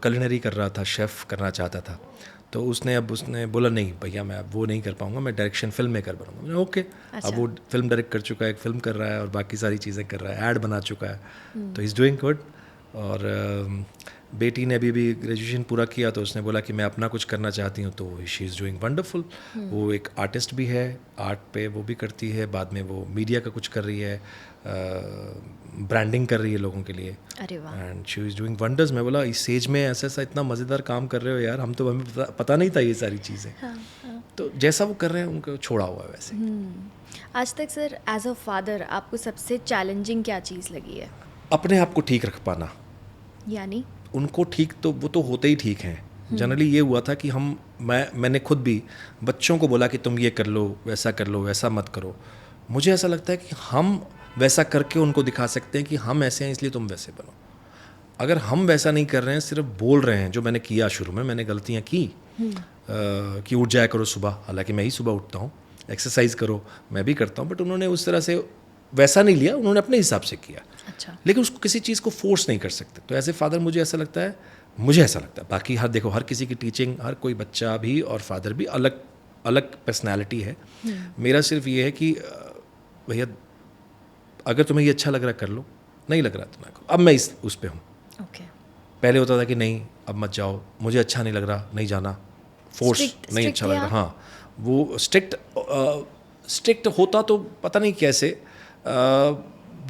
कलिनरी कर रहा था, शेफ़ करना चाहता था, तो उसने बोला नहीं भैया मैं अब वो नहीं कर पाऊँगा, मैं डायरेक्शन फिल्म मेकर बनूँगा। मैंने ओके। अब वो फिल्म डायरेक्ट कर चुका है, एक फिल्म कर रहा है और बाकी सारी चीज़ें कर रहा है, ऐड बना चुका है, तो इज़ डूइंग गुड। और बेटी ने अभी भी ग्रेजुएशन पूरा किया, तो उसने बोला कि मैं अपना कुछ करना चाहती हूँ, तो शी इज़ डूइंग वंडरफुल। वो एक आर्टिस्ट भी है, आर्ट पे वो भी करती है, बाद में वो मीडिया का कुछ कर रही है, ब्रांडिंग कर रही है लोगों के लिए। अरे वाह। And she is doing wonders. मैं बोला इस एज में ऐसा इतना मज़ेदार काम कर रहे हो यार, हमें पता नहीं था ये सारी चीज़ें। तो जैसा वो कर रहे हैं उनको छोड़ा हुआ है वैसे। आज तक सर एज अ फादर आपको सबसे चैलेंजिंग क्या चीज़ लगी है? अपने आप को ठीक रख पाना। यानी उनको ठीक, तो वो तो होते ही ठीक हैं। जनरली ये हुआ था कि मैंने खुद भी बच्चों को बोला कि तुम ये कर लो, वैसा कर लो, वैसा मत करो। मुझे ऐसा लगता है कि हम वैसा करके उनको दिखा सकते हैं कि हम ऐसे हैं इसलिए तुम वैसे बनो। अगर हम वैसा नहीं कर रहे हैं, सिर्फ बोल रहे हैं, जो मैंने किया शुरू में, मैंने गलतियाँ की कि उठ जाया करो सुबह, हालांकि मैं ही सुबह उठता हूँ, एक्सरसाइज करो, मैं भी करता हूँ, बट उन्होंने उस तरह से वैसा नहीं लिया, उन्होंने अपने हिसाब से किया। अच्छा। लेकिन उसको किसी चीज़ को फोर्स नहीं कर सकते। तो एज ए फादर मुझे ऐसा लगता है, बाकी हर किसी की टीचिंग, हर कोई बच्चा भी और फादर भी अलग अलग पर्सनैलिटी है। मेरा सिर्फ ये है कि भैया अगर तुम्हें ये अच्छा लग रहा कर लो, नहीं लग रहा तो ना करो। अब मैं उस पे हूँ। ओके। पहले होता था कि नहीं अब मत जाओ, मुझे अच्छा नहीं लग रहा, नहीं जाना, फोर्स नहीं अच्छा लग रहा। हाँ, वो स्ट्रिक्ट होता तो पता नहीं कैसे,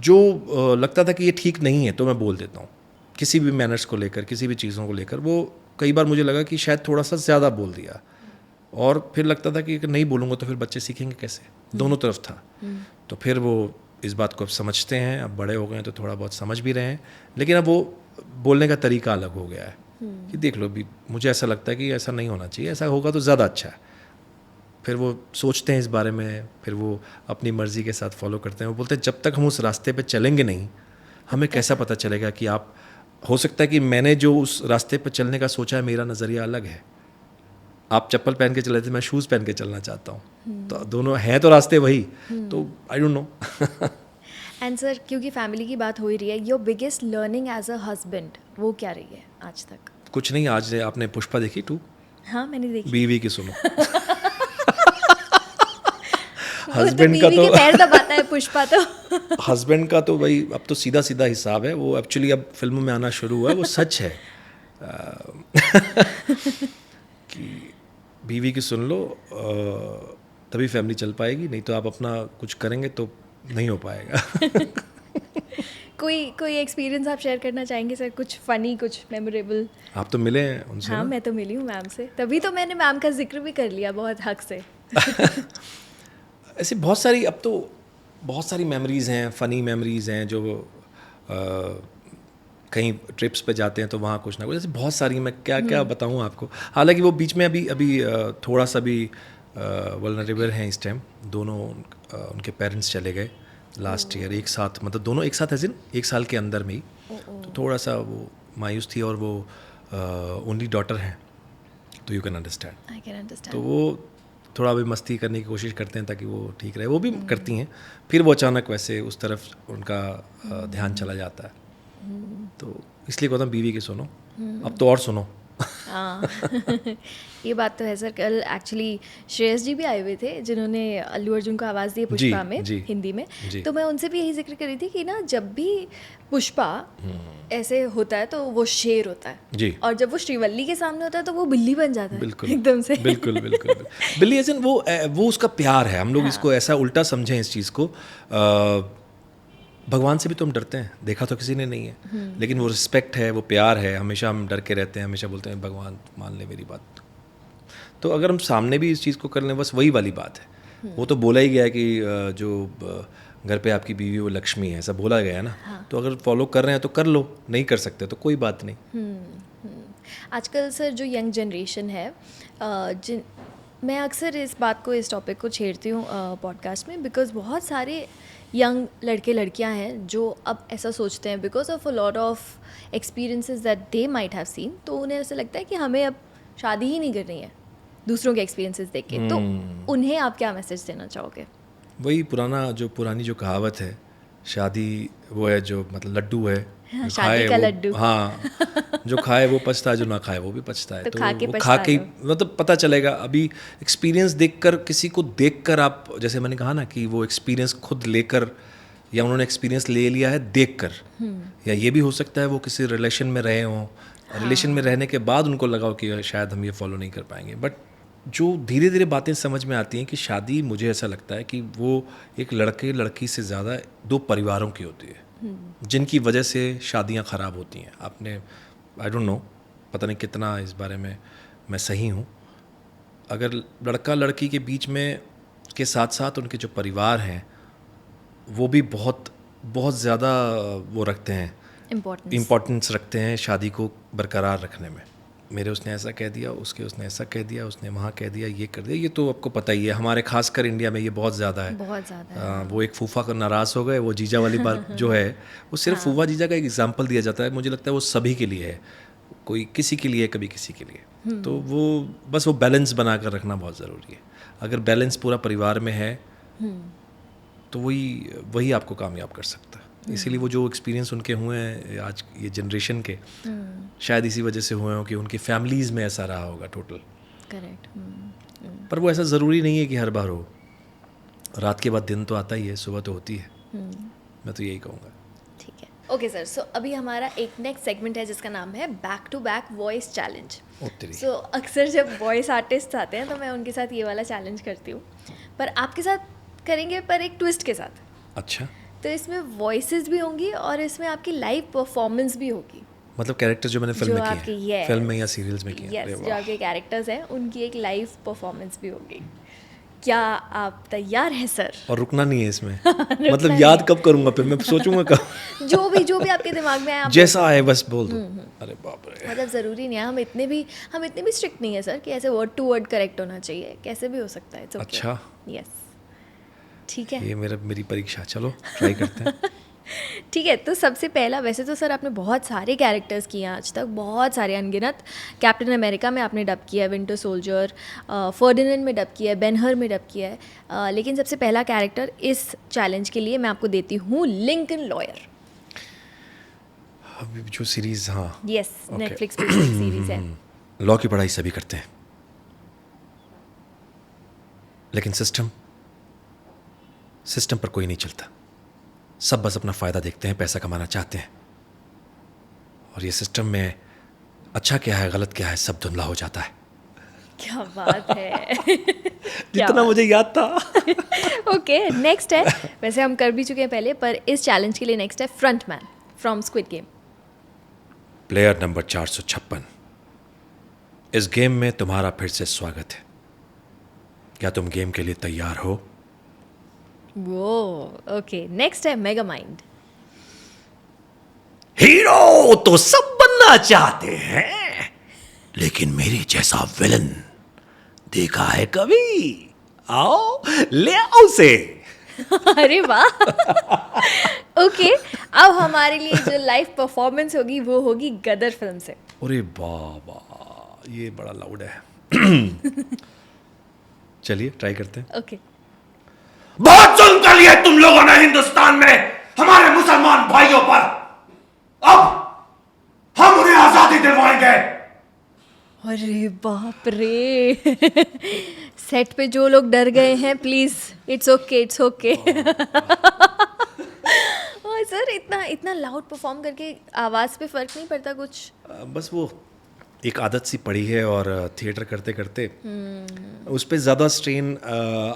जो लगता था कि ये ठीक नहीं है तो मैं बोल देता हूँ, किसी भी मैनर्स को लेकर, किसी भी चीज़ों को लेकर। वो कई बार मुझे लगा कि शायद थोड़ा सा ज़्यादा बोल दिया, और फिर लगता था कि अगर नहीं बोलूँगा तो फिर बच्चे सीखेंगे कैसे। दोनों तरफ था। तो फिर वो इस बात को अब समझते हैं, अब बड़े हो गए हैं तो थोड़ा बहुत समझ भी रहे हैं, लेकिन अब वो बोलने का तरीका अलग हो गया है कि देख लो भी, मुझे ऐसा लगता है कि ऐसा नहीं होना चाहिए, ऐसा होगा तो ज़्यादा अच्छा है। फिर वो सोचते हैं इस बारे में, फिर वो अपनी मर्ज़ी के साथ फॉलो करते हैं। वो बोलते हैं जब तक हम उस रास्ते पे चलेंगे नहीं, हमें कैसा पता चलेगा कि आप, हो सकता है कि मैंने जो उस रास्ते पे चलने का सोचा है, मेरा नज़रिया अलग है। आप चप्पल पहन के चले थे, मैं शूज़ पहन के चलना चाहता हूँ, तो दोनों हैं तो रास्ते वही। तो I don't know. And sir, क्योंकि फैमिली की बात हो ही रही है, your biggest learning as a husband वो क्या रही है आज तक? कुछ नहीं। आज आपने पुष्पा देखी 2? हाँ, मैंने देखी। बीवी की सुनो। हस्बैंड का तो पैर दबाता है पुष्पा तो। हस्बैंड का तो भाई अब तो सीधा सीधा हिसाब है, वो एक्चुअली अब फिल्मों में आना शुरू हुआ है, वो सच है। कि बीवी की सुन लो, तभी फैमिली चल पाएगी, नहीं तो आप अपना कुछ करेंगे तो नहीं हो पाएगा। कोई एक्सपीरियंस आप शेयर करना चाहेंगे सर? कुछ फनी, कुछ मेमोरेबल? आप तो मिले हैं उनसे? हाँ, मैं तो मिली हूँ मैम से, तभी तो मैंने मैम का जिक्र भी कर लिया बहुत हक से। ऐसे बहुत सारी, अब तो बहुत सारी मेमोरीज़ हैं, फ़नी मेमोरीज़ हैं, जो कहीं ट्रिप्स पे जाते हैं तो वहाँ कुछ ना कुछ, ऐसे बहुत सारी, मैं क्या क्या बताऊँ आपको। हालांकि वो बीच में अभी थोड़ा सा भी वल्नरेबल हैं इस टाइम। दोनों उनके पेरेंट्स चले गए लास्ट ईयर एक साथ, मतलब दोनों एक साथ, एज़ इन 1 साल के अंदर में ही। तो थोड़ा सा वो मायूस थी, और वो ओनली डॉटर हैं, तो you can understand. I can understand. तो वो थोड़ा भी मस्ती करने की कोशिश करते हैं ताकि वो ठीक रहे, वो भी करती हैं, फिर वो अचानक वैसे उस तरफ उनका ध्यान चला जाता है। तो इसलिए कहता हूँ बीवी की सुनो, अब तो और सुनो। हाँ ये बात तो है सर। कल एक्चुअली श्रेयस जी भी आए हुए थे जिन्होंने अल्लू अर्जुन को आवाज़ दी है पुष्पा में, जी, हिंदी में। जी। तो मैं उनसे भी यही जिक्र कर रही थी कि ना जब भी पुष्पा ऐसे होता है तो वो शेर होता है जी। और जब वो श्रीवल्ली के सामने होता है तो वो बिल्ली बन जाता है बिल्कुल एकदम से। बिल्कुल बिल्कुल बिल्ली एज इन वो उसका प्यार है। हम लोग इसको ऐसा उल्टा समझें इस चीज़ को। भगवान से भी तो हम डरते हैं, देखा तो किसी ने नहीं है, लेकिन वो रिस्पेक्ट है, वो प्यार है, हमेशा हम डर के रहते हैं, हमेशा बोलते हैं भगवान मान ले मेरी बात। तो अगर हम सामने भी इस चीज़ को कर लें, बस वही वाली बात है। वो तो बोला ही गया है कि जो घर पे आपकी बीवी वो लक्ष्मी है, ऐसा बोला गया है ना। तो अगर फॉलो कर रहे हैं तो कर लो, नहीं कर सकते तो कोई बात नहीं। आजकल सर जो यंग जनरेशन है, मैं अक्सर इस बात को, इस टॉपिक को छेड़ती हूँ पॉडकास्ट में, बिकॉज बहुत सारे यंग लड़के लड़कियां हैं जो अब ऐसा सोचते हैं because of a lot of experiences that they might have seen. तो उन्हें ऐसा लगता है कि हमें अब शादी ही नहीं करनी है दूसरों के एक्सपीरियंसेस देख के। तो उन्हें आप क्या मैसेज देना चाहोगे? वही पुरानी जो कहावत है, शादी वो है जो मतलब लड्डू है, जो शादी खाए का वो, लड्डू। हाँ जो खाए वो पछता है, जो ना खाए वो भी पछता है। तो खा के वो पछता खा के लो। मतलब पता चलेगा। अभी एक्सपीरियंस देखकर, किसी को देखकर आप, जैसे मैंने कहा ना कि वो एक्सपीरियंस खुद लेकर या उन्होंने एक्सपीरियंस ले लिया है देखकर, या ये भी हो सकता है वो किसी रिलेशन में रहे हों, रिलेशन में रहने के बाद उनको लगा कि शायद हम ये फॉलो नहीं कर पाएंगे। बट जो धीरे धीरे बातें समझ में आती हैं कि शादी, मुझे ऐसा लगता है कि वो एक लड़के लड़की से ज़्यादा दो परिवारों की होती है जिनकी वजह से शादियां ख़राब होती हैं। आपने आई डोंट नो, पता नहीं कितना इस बारे में मैं सही हूँ, अगर लड़का लड़की के बीच में के साथ साथ उनके जो परिवार हैं वो भी बहुत बहुत ज़्यादा वो रखते हैं, इम्पोर्टेंस रखते हैं शादी को बरकरार रखने में। मेरे उसने ऐसा कह दिया, उसने ऐसा कह दिया, उसने वहाँ कह दिया, ये कर दिया, ये तो आपको पता ही है। हमारे खासकर इंडिया में ये बहुत ज़्यादा है, बहुत ज़्यादा है। वो एक फूफा का नाराज़ हो गए, वो जीजा वाली बात जो है वो सिर्फ फूफा जीजा का एक एग्जाम्पल दिया जाता है। मुझे लगता है वो सभी के लिए है, कोई किसी के लिए, कभी किसी के लिए। तो वो बस वो बैलेंस बना कर रखना बहुत ज़रूरी है। अगर बैलेंस पूरा परिवार में है तो वही आपको कामयाब कर सकता है। इसीलिए वो जो एक्सपीरियंस उनके हुए हैं आज ये जनरेशन के, शायद इसी वजह से हुए हों कि उनकी फैमिलीज़ में ऐसा रहा होगा टोटल। करेक्ट। पर वो ऐसा ज़रूरी नहीं है कि हर बार हो, रात के बाद दिन तो आता ही है, सुबह तो होती है। मैं तो यही कहूँगा। ठीक है, ओके सर। सो अभी हमारा एक नेक्स्ट सेगमेंट है जिसका नाम है back to back voice challenge. So अक्सर जब वॉइस आर्टिस्ट आते हैं तो मैं उनके साथ ये वाला चैलेंज करती हूँ, पर आपके साथ करेंगे, पर एक ट्विस्ट के साथ। अच्छा, तो इसमें वॉइसेस भी होंगी और इसमें आपकी लाइव परफॉर्मेंस भी होगी। मतलब कैरेक्टर जो मैंने फिल्म में आपके, किए हैं, फिल्म में या सीरियल्स में किए हैं। यस, जो आपके कैरेक्टर्स हैं उनकी एक लाइव परफॉर्मेंस भी होगी। क्या आप तैयार हैं सर? और रुकना नहीं है इसमें मतलब याद कब करूँगा, फिर मैं सोचूंगा कब जो भी आपके दिमाग में आए आप जैसा आए बस बोल दो। अरे बाप रे, मतलब ज़रूरी नहीं है, हम इतने भी स्ट्रिक्ट नहीं है सर कि ऐसे वर्ड टू वर्ड करेक्ट होना चाहिए, कैसे भी हो सकता है। अच्छा, यस, ठीक है, ये मेरी परीक्षा, चलो ट्राई करते हैं। ठीक है। तो सबसे पहला, वैसे तो सर आपने बहुत सारे कैरेक्टर्स किए हैं आज तक, बहुत सारे अनगिनत। कैप्टन अमेरिका में आपने डब किया है, विंटर सोल्जर, फर्डिनेंड में डब किया है, बेनहर में डब किया है, लेकिन सबसे पहला कैरेक्टर इस चैलेंज के लिए मैं आपको देती हूँ लिंकन लॉयर। अभी जो सीरीज, हाँ यस, नेटफ्लिक्स पे सीरीज है। लॉ की पढ़ाई सभी करते हैं, लेकिन सिस्टम पर कोई नहीं चलता। सब बस अपना फ़ायदा देखते हैं, पैसा कमाना चाहते हैं, और ये सिस्टम में अच्छा क्या है गलत क्या है सब धुंधला हो जाता है। क्या बात है जितना मुझे याद था। ओके, नेक्स्ट है, वैसे हम कर भी चुके हैं पहले, पर इस चैलेंज के लिए नेक्स्ट है frontman from squid game. Player number 456, इस गेम में तुम्हारा फिर से स्वागत है। क्या तुम गेम के लिए तैयार हो? वो ओके, नेक्स्ट है मेगा माइंड। हीरो तो सब बनना चाहते हैं, लेकिन मेरे जैसा विलन देखा है कभी? आओ ले आओ उसे। अरे वाह। ओके, अब हमारे लिए जो लाइव परफॉर्मेंस होगी वो होगी गदर फिल्म से। अरे बाबा, ये बड़ा लाउड है। चलिए ट्राई करते हैं। ओके। बहुत जुल्म कर लिया तुम लोगों ने हिंदुस्तान में हमारे मुसलमान भाइयों पर। अब हम उन्हें आजादी दिलवाएंगे। अरे बाप रे सेट पे जो लोग डर गए हैं please, it's okay, it's okay. और सर इतना इतना लाउड परफॉर्म करके आवाज़ पे फर्क नहीं पड़ता कुछ? बस वो एक आदत सी पड़ी है, और थिएटर करते करते उस पर ज़्यादा स्ट्रेन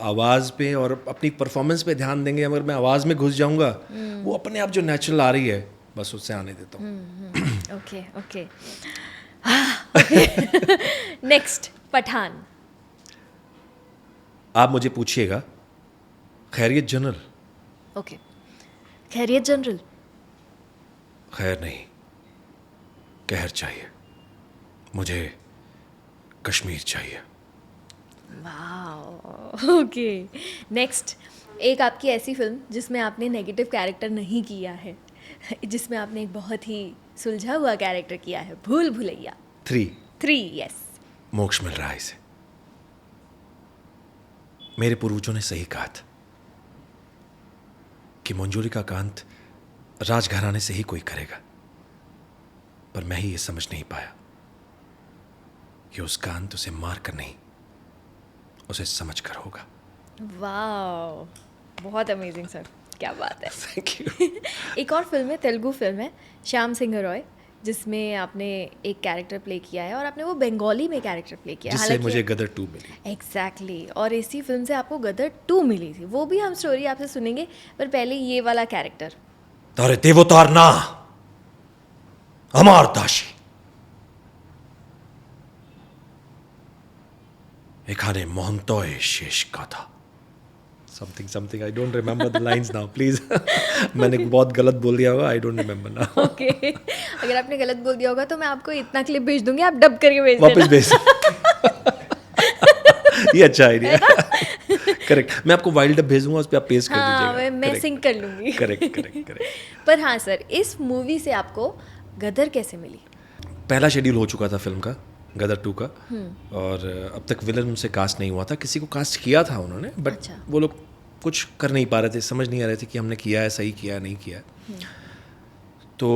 आवाज़ पे और अपनी परफॉर्मेंस पे ध्यान देंगे। अगर मैं आवाज़ में घुस जाऊंगा, वो अपने आप जो नेचुरल आ रही है बस उससे आने देता हूँ। Okay okay. नेक्स्ट, पठान। आप मुझे पूछिएगा, खैरियत जनरल? ओके, खैरियत जनरल। खैर नहीं, कहर चाहिए। मुझे कश्मीर चाहिए। Wow, okay. नेक्स्ट, एक आपकी ऐसी फिल्म जिसमें आपने नेगेटिव कैरेक्टर नहीं किया है, जिसमें आपने एक बहुत ही सुलझा हुआ कैरेक्टर किया है, भूल भुलैया। 3 यस। मोक्ष मिल रहा है इसे। मेरे पूर्वजों ने सही कहा था कि मंजूरिका कांत राजघराने से ही कोई करेगा, पर मैं ही ये समझ नहीं पाया कि उस कांत उसे मार कर नहीं, उसे समझ कर होगा। वाओ, बहुत अमेजिंग सर, क्या बात है। Thank you. एक और फिल्म है, तेलुगु फिल्म है, श्याम सिंह रॉय, जिसमें आपने एक कैरेक्टर प्ले किया है और आपने वो बंगाली में कैरेक्टर प्ले किया है। जिससे मुझे गदर 2 मिली। एग्जैक्टली, और इसी फिल्म से आपको गदर 2 मिली थी। वो भी हम स्टोरी आपसे सुनेंगे, पर पहले ये वाला कैरेक्टर। तारे देवतार ना अमार दाशी एखाने मोहनतोय शेष का था। Something I don't remember the lines now, please. मैंने बहुत गलत बोल दिया होगा, I don't remember now. Okay, अगर आपने गलत बोल दिया होगा तो मैं आपको इतना क्लिप भेज दूंगी, आप डब करके भेज वापस देना। भेज। ये अच्छा आइडिया। करेक्ट, मैं आपको वाइल्ड डब भेजूंगा, उस पे आप पेस्ट कर हाँ, दीजिएगा। मैं सिंक कर लूंगी। करेक्ट। पर हाँ सर, इस मूवी से आपको गदर कैसे मिली? पहला शेड्यूल हो चुका था फिल्म का, गदर 2 का, और अब तक विलन उनसे कास्ट नहीं हुआ था। किसी को कास्ट किया था उन्होंने, बट अच्छा। वो लोग कुछ कर नहीं पा रहे थे, समझ नहीं आ रहे थे कि हमने किया है, सही किया है, नहीं किया है। तो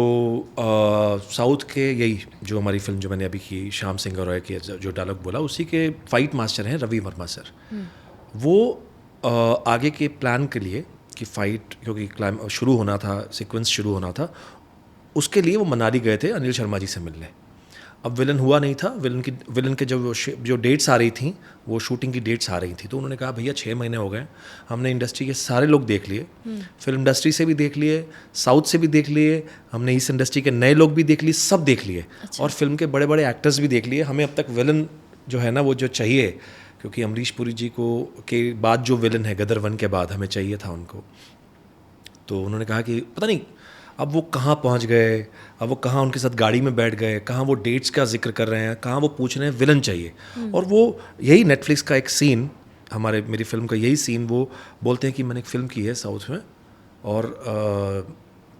साउथ के यही जो हमारी फिल्म जो मैंने अभी की, श्याम सिंह रॉय के जो डायलॉग बोला, उसी के फाइट मास्टर हैं रवि वर्मा सर। वो आगे के प्लान के लिए कि फ़ाइट, क्योंकि शुरू होना था, सीक्वेंस शुरू होना था, उसके लिए वो मनाली गए थे अनिल शर्मा जी से मिलने। अब विलन हुआ नहीं था, विलन के जो डेट्स आ रही थी, वो शूटिंग की डेट्स आ रही थी, तो उन्होंने कहा भैया 6 महीने हो गए, हमने इंडस्ट्री के सारे लोग देख लिए, फिल्म इंडस्ट्री से भी देख लिए, साउथ से भी देख लिए, हमने इस इंडस्ट्री के नए लोग भी देख लिए, सब देख लिए। अच्छा। और फिल्म के बड़े बड़े एक्टर्स भी देख लिए। हमें अब तक विलन जो है ना, वो जो चाहिए, क्योंकि अमरीश पुरी जी को के बाद जो विलन है गदर 1 के बाद, हमें चाहिए था उनको। तो उन्होंने कहा कि पता नहीं अब वो कहाँ पहुँच गए, अब वो कहाँ उनके साथ गाड़ी में बैठ गए, कहाँ वो डेट्स का जिक्र कर रहे हैं, कहाँ वो पूछ रहे हैं विलन चाहिए। और वो यही नेटफ्लिक्स का एक सीन, मेरी फिल्म का यही सीन, वो बोलते हैं कि मैंने एक फ़िल्म की है साउथ में, और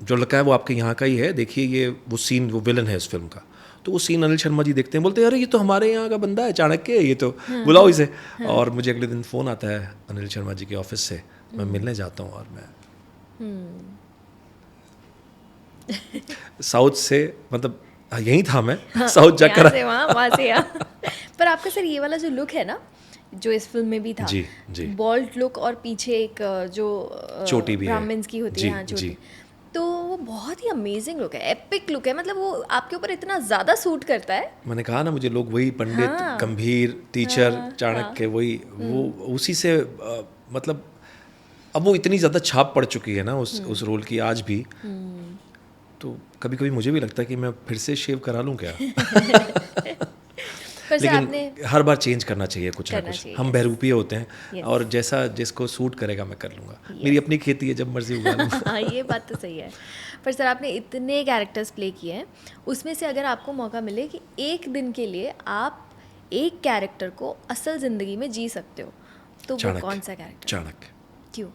जो लगा है वो आपके यहाँ का ही है, देखिए ये वो सीन, वो विलन है उस फिल्म का। तो वो सीन अनिल शर्मा जी देखते हैं, बोलते हैं अरे ये तो हमारे यहाँ का बंदा है, चाणक्य, ये तो बुलाओ इसे। और मुझे अगले दिन फ़ोन आता है अनिल शर्मा जी के ऑफिस से, मैं मिलने जाता हूँ, और मैं साउथ से, मतलब यही था मैं, साउथ जाकर यहाँ से वहाँ से यहाँ। पर आपका सर ये वाला जो लुक है ना, जो इस फिल्म में भी था, जी। बॉल्ड लुक, और पीछे एक जो चोटी भी है, ब्राह्मण्स की होती है, हाँ, चोटी, जी। तो वो बहुत ही अमेजिंग लुक है, एपिक लुक है, मतलब वो आपके ऊपर इतना ज़्यादा सूट करता है। मैंने कहा ना, मुझे लोग वही पंडित, हाँ, गंभीर, टीचर, चाणक्य, वही वो उसी से मतलब अब वो इतनी ज़्यादा छाप पड़ चुकी है ना उस रोल की आज भी। तो कभी कभी मुझे भी लगता है कि मैं फिर से शेव करा लूँ क्या। पर लेकिन आपने हर बार चेंज करना चाहिए कुछ ना करना कुछ। चाहिए, हम बहरूपिये होते हैं, और जैसा जिसको सूट करेगा मैं कर लूँगा। मेरी अपनी खेती है, जब मर्जी उगा लूँगा। हाँ, ये बात तो सही है। पर सर आपने इतने कैरेक्टर्स प्ले किए हैं, उसमें से अगर आपको मौका मिले कि एक दिन के लिए आप एक कैरेक्टर को असल ज़िंदगी में जी सकते हो, तो वो कौन सा कैरेक्टर? चाणक्य। क्यों?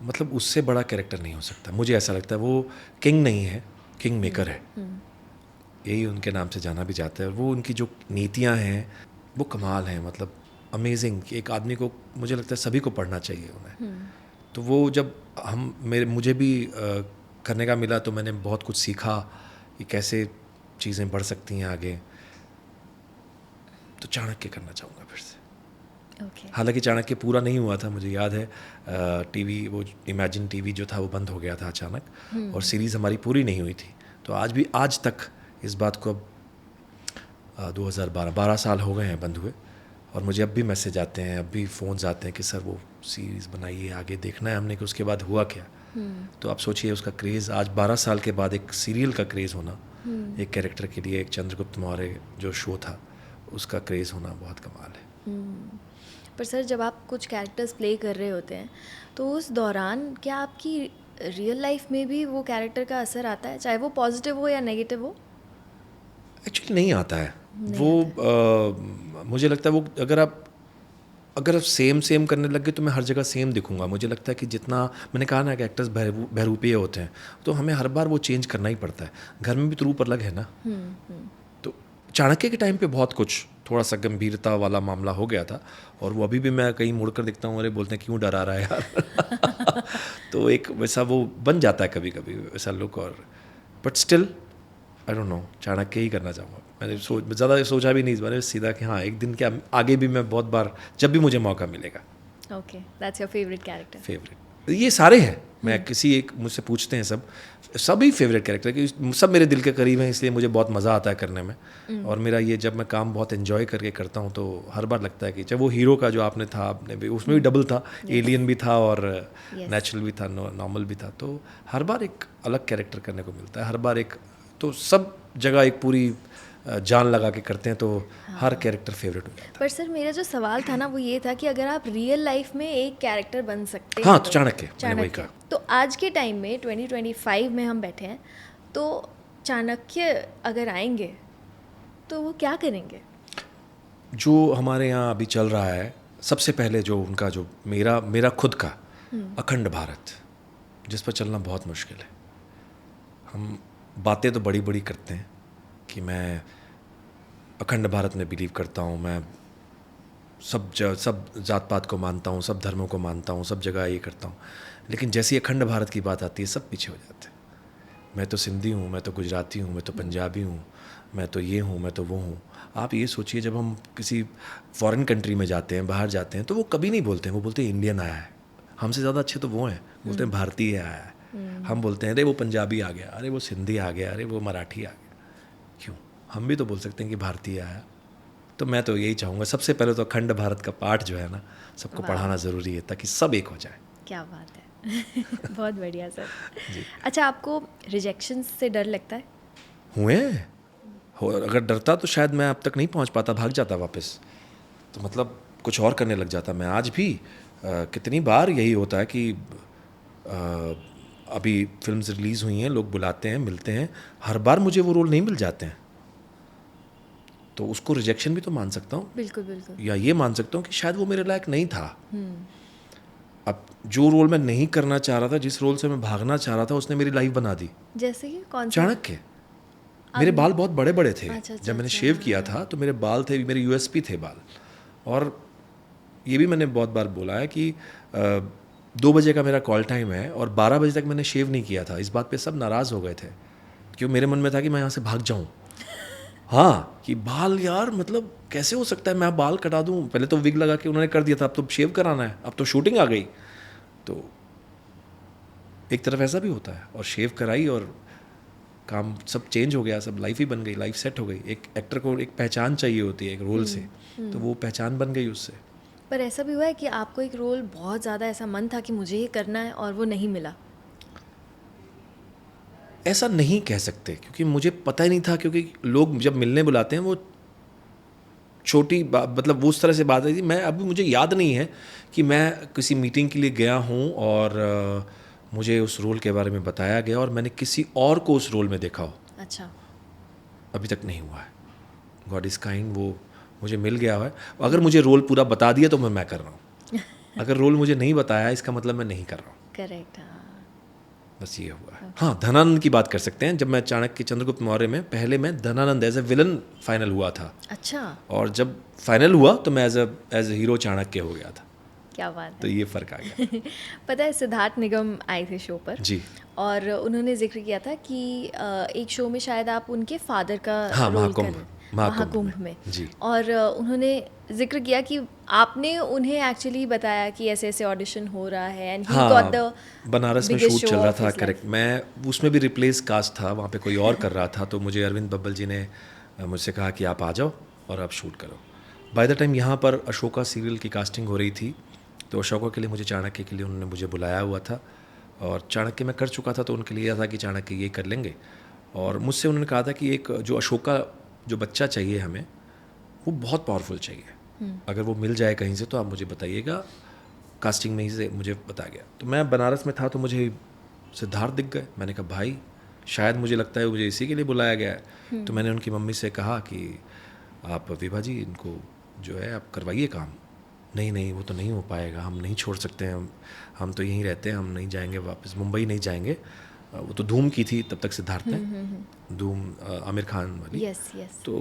मतलब उससे बड़ा कैरेक्टर नहीं हो सकता, मुझे ऐसा लगता है। वो किंग नहीं है, किंग मेकर है, यही उनके नाम से जाना भी जाता है। और वो उनकी जो नीतियाँ हैं वो कमाल हैं। मतलब अमेजिंग कि एक आदमी को, मुझे लगता है सभी को पढ़ना चाहिए उन्हें। तो वो जब मुझे भी करने का मिला तो मैंने बहुत कुछ सीखा कि कैसे चीज़ें बढ़ सकती हैं आगे। तो चाणक्य करना चाहूँगा फिर से। ओके। हालांकि चाणक्य पूरा नहीं हुआ था, मुझे याद है टीवी, वो इमेजिन टीवी जो था वो बंद हो गया था अचानक और सीरीज़ हमारी पूरी नहीं हुई थी। तो आज तक इस बात को अब 12 साल हो गए हैं बंद हुए, और मुझे अब भी मैसेज आते हैं, अब भी फ़ोन्स आते हैं कि सर वो सीरीज़ बनाइए, आगे देखना है हमने कि उसके बाद हुआ क्या। तो आप सोचिए उसका क्रेज़ आज 12 साल के बाद एक सीरियल का क्रेज़ होना, एक कैरेक्टर के लिए, एक चंद्रगुप्त मौर्य जो शो था उसका क्रेज़ होना बहुत कमाल है। पर सर जब आप कुछ कैरेक्टर्स प्ले कर रहे होते हैं तो उस दौरान क्या आपकी रियल लाइफ में भी वो कैरेक्टर का असर आता है, चाहे वो पॉजिटिव हो या नेगेटिव हो? एक्चुअली नहीं आता है मुझे लगता है वो अगर आप सेम करने लग गए तो मैं हर जगह सेम दिखूंगा। मुझे लगता है कि जितना मैंने कहा ना कि एक्टर्स बहरूपीय होते हैं, तो हमें हर बार वो चेंज करना ही पड़ता है। घर में भी तो रूप अलग है ना। तो चाणक्य के टाइम पे बहुत कुछ थोड़ा सा गंभीरता वाला मामला हो गया था, और वो अभी भी मैं कहीं मुड़कर दिखता हूँ, अरे बोलते हैं क्यों डरा रहा है यार। तो एक वैसा वो बन जाता है कभी कभी वैसा लुक, और but still I don't know, Chanakya ही करना चाहूँगा। मैंने ज़्यादा सोचा भी नहीं इस बारे में, सीधा कि हाँ एक दिन क्या आगे भी मैं बहुत बार जब भी मुझे मौका मिलेगा। Okay, that's your favourite character? Favourite ये सारे हैं, मैं किसी एक मुझसे पूछते हैं सभी फेवरेट कैरेक्टर कि सब मेरे दिल के करीब हैं, इसलिए मुझे बहुत मज़ा आता है करने में। और मेरा ये जब मैं काम बहुत एंजॉय करके करता हूँ तो हर बार लगता है कि चाहे वो हीरो का जो आपने था, आपने भी उसमें भी डबल था, एलियन भी था और नेचुरल भी था, नॉर्मल भी था, तो हर बार एक अलग कैरेक्टर करने को मिलता है। हर बार एक, तो सब जगह एक पूरी जान लगा के करते हैं, तो हर कैरेक्टर फेवरेट हो जाता है। पर सर मेरा जो सवाल था ना वो ये था कि अगर आप रियल लाइफ में एक कैरेक्टर बन सकते हैं हाँ तो चाणक्य, मैंने वही कहा। तो आज के टाइम में 2025 में हम बैठे हैं, तो चाणक्य अगर आएंगे तो वो क्या करेंगे? जो हमारे यहाँ अभी चल रहा है, सबसे पहले जो उनका जो मेरा खुद का अखंड भारत, जिस पर चलना बहुत मुश्किल है। हम बातें तो बड़ी बड़ी करते हैं कि मैं अखंड भारत में बिलीव करता हूँ, मैं सब जात पात को मानता हूँ, सब धर्मों को मानता हूँ, सब जगह ये करता हूँ, लेकिन जैसी अखंड भारत की बात आती है सब पीछे हो जाते हैं। मैं तो सिंधी हूँ, मैं तो गुजराती हूँ, मैं तो पंजाबी हूँ, मैं तो ये हूँ, मैं तो वो हूँ। आप ये सोचिए जब हम किसी फॉरेन कंट्री में जाते हैं, बाहर जाते हैं, तो वो कभी नहीं बोलते हैं, वो बोलते हैं इंडियन आया है। हमसे ज़्यादा अच्छे तो वो हैं, बोलते हैं भारतीय आया है। हम बोलते हैं अरे वो पंजाबी आ गया, अरे वो सिंधी आ गया, अरे वो मराठी आ गया। क्यों? हम भी तो बोल सकते हैं कि भारतीय आया। तो मैं तो यही चाहूँगा, सबसे पहले तो अखंड भारत का पाठ जो है ना, सबको पढ़ाना ज़रूरी है ताकि सब एक हो जाए। क्या बात है। बहुत बढ़िया सर। अच्छा, आपको रिजेक्शन से डर लगता है? हुए अगर डरता तो शायद मैं अब तक नहीं पहुंच पाता, भाग जाता वापस, तो मतलब कुछ और करने लग जाता। मैं आज भी कितनी बार यही होता है कि अभी फिल्म्स रिलीज़ हुई हैं, लोग बुलाते हैं, मिलते हैं, हर बार मुझे वो रोल नहीं मिल जाते हैं, तो उसको रिजेक्शन भी तो मान सकता हूँ। बिल्कुल बिल्कुल। या ये मान सकता हूँ कि शायद वो मेरे लायक नहीं था। अब जो रोल मैं नहीं करना चाह रहा था, जिस रोल से मैं भागना चाह रहा था, उसने मेरी लाइफ बना दी। जैसे कि कौन सा? चाणक्य। मेरे बाल बहुत बड़े बड़े थे। अच्छा, जब मैंने शेव किया था तो मेरे बाल थे, मेरे यूएसपी थे बाल। और ये भी मैंने बहुत बार बोला है कि 2 बजे का मेरा कॉल टाइम है और 12 बजे तक मैंने शेव नहीं किया था। इस बात पे सब नाराज़ हो गए थे, क्यों मेरे मन में था कि मैं यहाँ से भाग जाऊँ। हाँ, कि बाल यार मतलब कैसे हो सकता है मैं बाल कटा दूँ। पहले तो विग लगा के उन्होंने कर दिया था, अब तो शेव कराना है, अब तो शूटिंग आ गई। तो एक तरफ ऐसा भी होता है, और शेव कराई और काम सब चेंज हो गया, सब लाइफ ही बन गई, लाइफ सेट हो गई। एक एक्टर को एक पहचान चाहिए होती है एक रोल से, तो वो पहचान बन गई उससे। पर ऐसा भी हुआ है कि आपको एक रोल बहुत ज़्यादा ऐसा मन था कि मुझे ये करना है और वो नहीं मिला? ऐसा नहीं कह सकते, क्योंकि मुझे पता ही नहीं था, क्योंकि लोग जब मिलने बुलाते हैं वो छोटी मतलब वो उस तरह से बात आई थी। मैं अभी मुझे याद नहीं है कि मैं किसी मीटिंग के लिए गया हूँ और मुझे उस रोल के बारे में बताया गया और मैंने किसी और को उस रोल में देखा हो। अच्छा। अभी तक नहीं हुआ है। गॉड इज़ काइंड, वो मुझे मिल गया है। अगर मुझे रोल पूरा बता दिया तो मैं कर रहा हूँ। अगर रोल मुझे नहीं बताया इसका मतलब मैं नहीं कर रहा हूँ। करेक्ट। हाँ, बस ये हुआ है। हाँ, धनानंद की बात कर सकते हैं। जब मैं चाणक्य चंद्रगुप्त मौर्य में पहले मैं Dhananand as a villain final हुआ था, अच्छा, और जब फाइनल हुआ तो मैं एज ए हीरो चाणक्य हो गया था। क्या बात तो है। ये फ़र्क आ गया। पता है सिद्धार्थ निगम आए थे शो पर जी। और उन्होंने जिक्र किया था कि एक शो में शायद आप उनके फादर का हाँ, रोल महाकुंभ, कर महाकुंभ महाकुंभ में। जी। और उन्होंने जिक्र किया कि आपने उन्हें एक्चुअली बताया कि ऐसे ऐसे ऑडिशन हो रहा है and he got the Banaras में शूट चल रहा था, करेक्ट। मैं उसमें भी रिप्लेस कास्ट था, वहाँ पे कोई और कर रहा था, तो मुझे अरविंद बब्बल जी ने मुझसे कहा कि आप आ जाओ और आप शूट करो। बाय द टाइम यहाँ पर अशोका सीरियल की कास्टिंग हो रही थी, तो अशोका के लिए मुझे चाणक्य के लिए उन्होंने मुझे बुलाया हुआ था, और चाणक्य मैं कर चुका था, तो उनके लिए यह था कि चाणक्य ये कर लेंगे। और मुझसे उन्होंने कहा था कि एक जो अशोका जो बच्चा चाहिए हमें, वो बहुत पावरफुल चाहिए, अगर वो मिल जाए कहीं से तो आप मुझे बताइएगा। कास्टिंग में ही से मुझे बता गया। तो मैं बनारस में था, तो मुझे सिद्धार्थ दिख गए। मैंने कहा भाई शायद मुझे लगता है मुझे इसी के लिए बुलाया गया है। तो मैंने उनकी मम्मी से कहा कि आप विभा जी इनको जो है आप करवाइए काम। नहीं नहीं, वो तो नहीं हो पाएगा, हम नहीं छोड़ सकते हैं, हम तो यहीं रहते हैं, हम नहीं जाएंगे वापस, मुंबई नहीं जाएंगे। वो तो धूम की थी तब तक सिद्धार्थ ने, धूम आमिर खान वाली। Yes yes. तो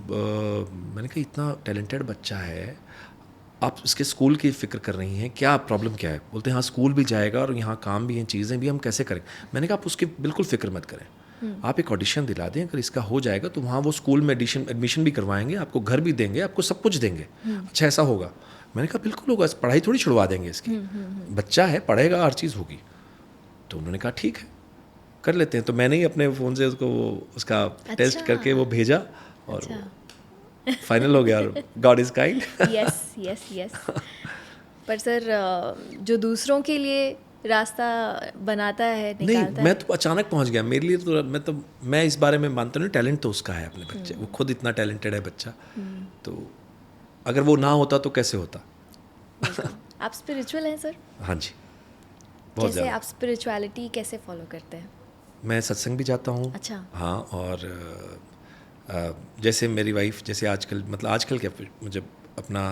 मैंने कहा इतना टैलेंटेड बच्चा है, आप इसके स्कूल की फ़िक्र कर रही हैं, क्या प्रॉब्लम क्या है? बोलते हैं हाँ स्कूल भी जाएगा और यहाँ काम भी हैं, चीज़ें भी, हम कैसे करें? मैंने कहा आप उसकी बिल्कुल फ़िक्र मत करें, आप एक ऑडिशन दिला दें, अगर इसका हो जाएगा तो वहाँ वो स्कूल में एडमिशन भी करवाएंगे, आपको घर भी देंगे, आपको सब कुछ देंगे। अच्छा ऐसा होगा? मैंने कहा बिल्कुल होगा, पढ़ाई थोड़ी छुड़वा देंगे इसकी, बच्चा है पढ़ेगा, हर चीज़ होगी। तो उन्होंने कहा ठीक है कर लेते हैं। तो मैंने ही अपने फ़ोन से उसको उसका टेस्ट करके वो भेजा और फाइनल हो गया। God is kind. Yes yes yes. पर सर जो दूसरों के लिए रास्ता बनाता है, निकालता नहीं, मैं तो अचानक पहुंच गया। मेरे लिए तो मैं इस बारे में मानता नहीं, टैलेंट तो उसका है अपने बच्चे, वो खुद इतना टैलेंटेड है बच्चा, तो अगर वो ना होता तो कैसे होता। है। आप स्पिरिचुअल हैं सर? हाँ जी, बहुत कैसे ज़्यादा। आप स्पिरिचुअलिटी कैसे फॉलो करते हैं? मैं सत्संग भी जाता हूँ। अच्छा। हाँ, और जैसे मेरी वाइफ, जैसे आजकल मतलब आजकल क्या, मुझे अपना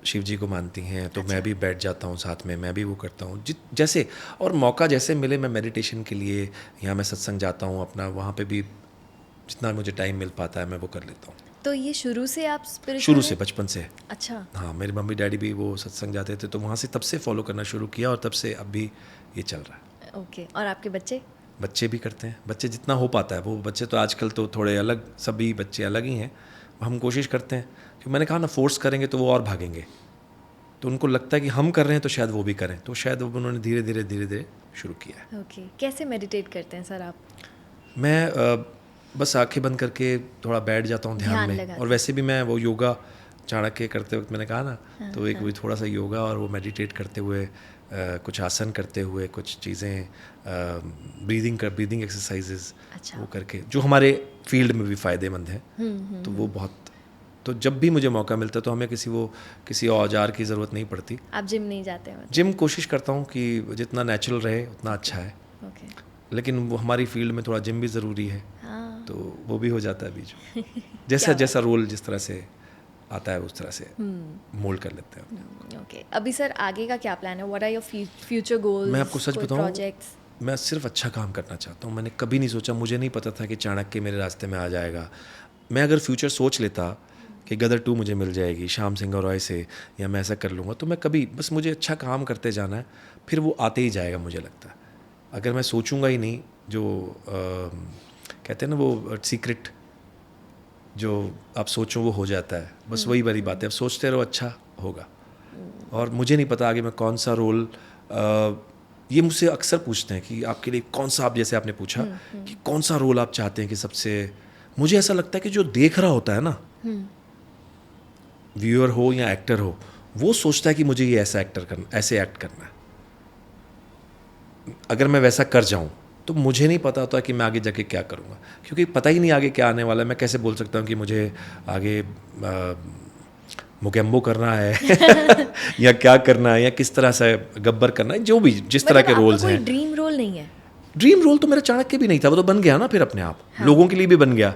शिव जी को मानती हैं, तो मैं भी बैठ जाता हूँ साथ में, मैं भी वो करता हूँ जैसे, और मौका जैसे मिले मैं मेडिटेशन के लिए, यहाँ मैं सत्संग जाता हूँ अपना, वहाँ पे भी जितना मुझे टाइम मिल पाता है मैं वो कर लेता हूँ। तो ये शुरू से आप स्पिरिचुअल? शुरू से, बचपन से। अच्छा। हाँ, मेरे मम्मी डैडी भी वो सत्संग जाते थे, तो वहाँ से तब से फॉलो करना शुरू किया, और तब से अब भी ये चल रहा है। ओके। और आपके बच्चे? बच्चे भी करते हैं, बच्चे जितना हो पाता है। वो बच्चे तो आजकल तो थोड़े अलग, सभी बच्चे अलग ही हैं। हम कोशिश करते हैं, क्योंकि मैंने कहा ना फोर्स करेंगे तो वो और भागेंगे, तो उनको लगता है कि हम कर रहे हैं तो शायद वो भी करें, तो शायद वो उन्होंने धीरे धीरे शुरू किया है। ओके। कैसे मेडिटेट करते हैं सर आप? मैं बस आंखें बंद करके थोड़ा बैठ जाता हूँ ध्यान में, और वैसे भी मैं वो योगा चाणक्य करते वक्त मैंने कहा ना, तो एक थोड़ा सा योगा और वो मेडिटेट करते हुए कुछ आसन करते हुए, कुछ चीज़ें ब्रीदिंग एक्सरसाइजेज वो करके, जो हमारे फील्ड में भी फ़ायदेमंद हैं। तो वो बहुत, तो जब भी मुझे मौका मिलता है तो हमें किसी औजार की ज़रूरत नहीं पड़ती। आप जिम नहीं जाते हैं? जिम कोशिश करता हूँ कि जितना नेचुरल रहे उतना अच्छा है, ओके। लेकिन वो हमारी फील्ड में थोड़ा जिम भी ज़रूरी है, हाँ। तो वो भी हो जाता है बीच में। जैसा रोल जिस तरह से आता है उस तरह से मोल्ड कर लेते हैं। ओके। अभी सर आगे का क्या प्लान है? What are your future goals? मैं आपको सच बताऊं, प्रोजेक्ट्स? मैं सिर्फ अच्छा काम करना चाहता हूँ। मैंने कभी नहीं सोचा, मुझे नहीं पता था कि चाणक्य मेरे रास्ते में आ जाएगा। मैं अगर फ्यूचर सोच लेता कि गदर 2 मुझे मिल जाएगी श्याम सिंह रॉय से, या मैं ऐसा कर लूँगा, तो मैं कभी, बस मुझे अच्छा काम करते जाना है, फिर वो आते ही जाएगा मुझे लगता है। अगर मैं सोचूंगा ही नहीं, जो कहते हैं ना वो सीक्रेट, जो आप सोचो वो हो जाता है, बस वही वाली बात है। अब सोचते रहो अच्छा होगा। और मुझे नहीं पता आगे मैं कौन सा रोल, ये मुझसे अक्सर पूछते हैं कि आपके लिए कौन सा, आप जैसे आपने पूछा कि कौन सा रोल आप चाहते हैं कि सबसे, मुझे ऐसा लगता है कि जो देख रहा होता है ना, व्यूअर हो या एक्टर हो, वो सोचता है कि मुझे ये ऐसा ऐसे एक्ट करना है। अगर मैं वैसा कर जाऊं तो मुझे नहीं पता होता कि मैं आगे जाके क्या करूंगा, क्योंकि पता ही नहीं आगे क्या आने वाला है। मैं कैसे बोल सकता हूं कि मुझे आगे मुकेम्बो करना है या क्या करना है, या किस तरह से गब्बर करना है, जो भी जिस तरह के रोल्स हैं। कोई ड्रीम रोल नहीं है? ड्रीम रोल तो मेरा चाणक्य भी नहीं था, वो तो बन गया ना फिर अपने आप। हाँ। लोगों के लिए भी बन गया,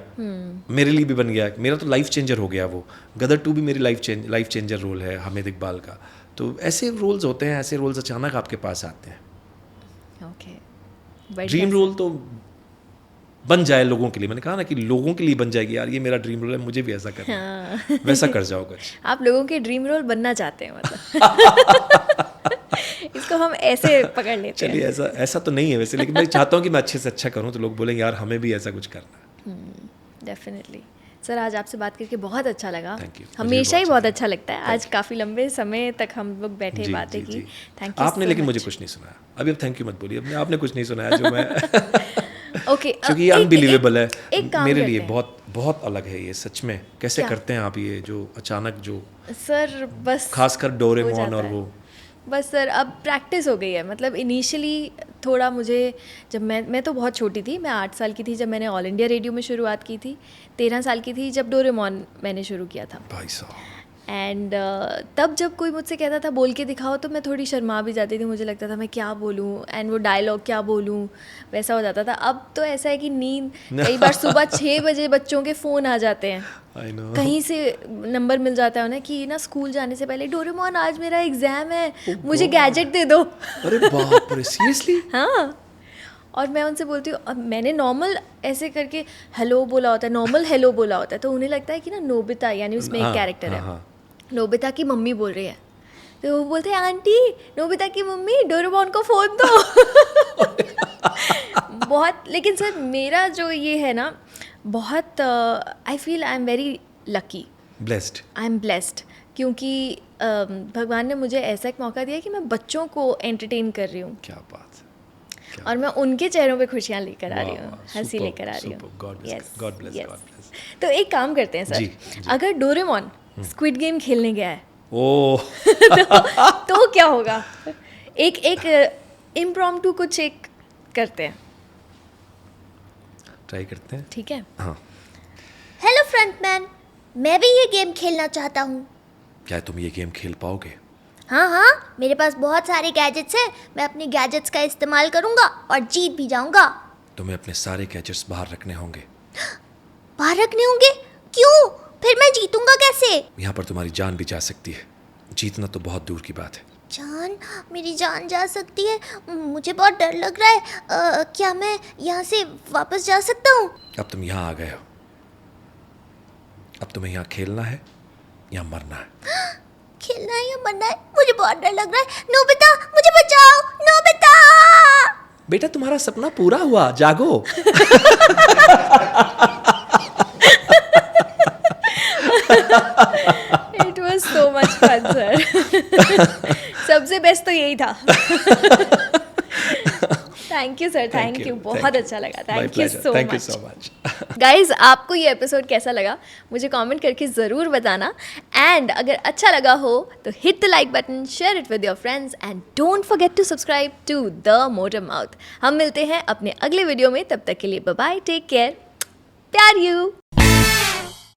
मेरे लिए भी बन गया, मेरा तो लाइफ चेंजर हो गया वो। गदर 2 भी मेरी लाइफ चेंजर रोल है, हामिद इकबाल का। तो ऐसे रोल्स होते हैं, ऐसे रोल्स अचानक आपके पास आते हैं। ओके। बढ़िया ड्रीम सर। रोल तो बन जाए लोगों के लिए, मैंने कहा ना कि लोगों के लिए बन जाएगी यार, ये मेरा ड्रीम रोल है, मुझे भी ऐसा करना है। वैसा कर जाओ कुछ। आप लोगों के ड्रीम रोल बनना चाहते हैं मतलब। इसको हम ऐसे पकड़ लेते चलिए, हैं। ऐसा तो नहीं है वैसे, लेकिन मैं चाहता हूँ कि मैं अच्छे से अच्छा करूँ, तो लोग बोलेंगे यार हमें भी ऐसा कुछ करना है। डेफिनेटली सर, आज आपसे बात करके बहुत अच्छा लगा। Thank you. मुझे हमेशा भी ही बहुत बहुत अच्छा लगता है। आज काफ़ी लंबे समय तक हम लोग बैठे जी, बातें जी, की। जी। थैंक यू आपने so लेकिन much. मुझे कुछ नहीं सुनाया अभी। अब थैंक यू मत बोलिए, अब आपने कुछ नहीं सुनाया जो मैं ओके, क्योंकि ये अनबिलीवेबल है एक काम मेरे करते लिए, हैं। बहुत बहुत अलग है ये सच में। कैसे क्या? करते हैं आप ये जो अचानक जो सर बस खासकर हो डोरेमोन जाता और है। वो बस सर अब प्रैक्टिस हो गई है। मतलब इनिशियली थोड़ा मुझे, जब मैं तो बहुत छोटी थी, मैं 8 साल की थी जब मैंने ऑल इंडिया रेडियो में शुरुआत की थी, 13 साल की थी जब डोरेमोन मैंने शुरू किया था। भाई साहब, एंड तब जब कोई मुझसे कहता था बोल के दिखाओ, तो मैं थोड़ी शर्मा भी जाती थी। मुझे लगता था मैं क्या बोलूँ, एंड वो डायलॉग क्या बोलूँ, वैसा हो जाता था। अब तो ऐसा है कि नींद, कई बार सुबह 6 बजे बच्चों के फ़ोन आ जाते हैं, आई नो। कहीं से नंबर मिल जाता है उन्हें कि ना स्कूल जाने से पहले, डोरेमोन आज मेरा एग्ज़ाम है, मुझे गैजेट दे दो। अरे बाप रे, सीरियसली? हाँ, और मैं उनसे बोलती हूँ, अब मैंने नॉर्मल ऐसे करके हेलो बोला होता है, नॉर्मल हेलो बोला होता है, तो उन्हें लगता है कि ना नोबिता, यानी उसमें एक हाँ, कैरेक्टर है, हाँ, नोबिता की मम्मी बोल रही है, तो वो बोलते हैं आंटी नोबिता की मम्मी डोरेमोन को फ़ोन दो। बहुत, लेकिन सर मेरा जो ये है ना, बहुत I feel I am very lucky, blessed. I am blessed, क्योंकि भगवान ने मुझे ऐसा एक मौका दिया कि मैं बच्चों को एंटरटेन कर रही हूँ, क्या बात है। और मैं उनके चेहरों पे खुशियाँ लेकर आ रही वाह, हूँ, वाह, हंसी superb, लेकर आ रही हूँ। superb, God bless, Yes, God bless, yes. God bless. तो एक काम करते हैं सर, जी, जी। अगर डोरेमोन स्क्विड गेम खेलने गया है ओह, तो क्या होगा? एक इम्प्रॉम्प्टू कुछ एक करते हैं, ट्राई करते हैं। ठीक है? हाँ, हेलो फ्रंटमैन, मैं भी ये गेम खेलना चाहता हूँ। क्या तुम ये गेम खेल पाओगे? हाँ हाँ, मेरे पास बहुत सारे गैजेट्स हैं, मैं अपने गैजेट्स का इस्तेमाल करूँगा और जीत भी जाऊँगा। तुम्हें अपने सारे गैजेट्स बाहर रखने होंगे। बाहर रखने होंगे? क्यों? फिर मैं जीतूंगा कैसे? यहाँ पर तुम्हारी जान भी जा सकती है, जीतना तो बहुत दूर की बात है। जान? मेरी जान जा सकती है? मुझे बहुत डर लग रहा है। क्या मैं यहाँ से वापस जा सकता हूँ? अब तुम यहाँ आ गए हो, अब तुम्हें यहाँ खेलना है या मरना है। खेलना है या मरना है? मुझे बहुत डर लग रहा है। नोबिता, मुझे बचाओ! नोबिता! बेटा तुम्हारा सपना पूरा हुआ, जागो। It was so much fun sir. सबसे बेस्ट तो यही था। Thank you sir, thank you, बहुत अच्छा लगा। Thank you so thank you much. So much. Guys, आपको ये एपिसोड कैसा लगा मुझे कमेंट करके ज़रूर बताना, एंड अगर अच्छा लगा हो तो hit the like button, share it with your friends, and don't forget to subscribe to the motor mouth. हम मिलते हैं अपने अगले वीडियो में, तब तक के लिए बाय बाय, टेक केयर, प्यार यू।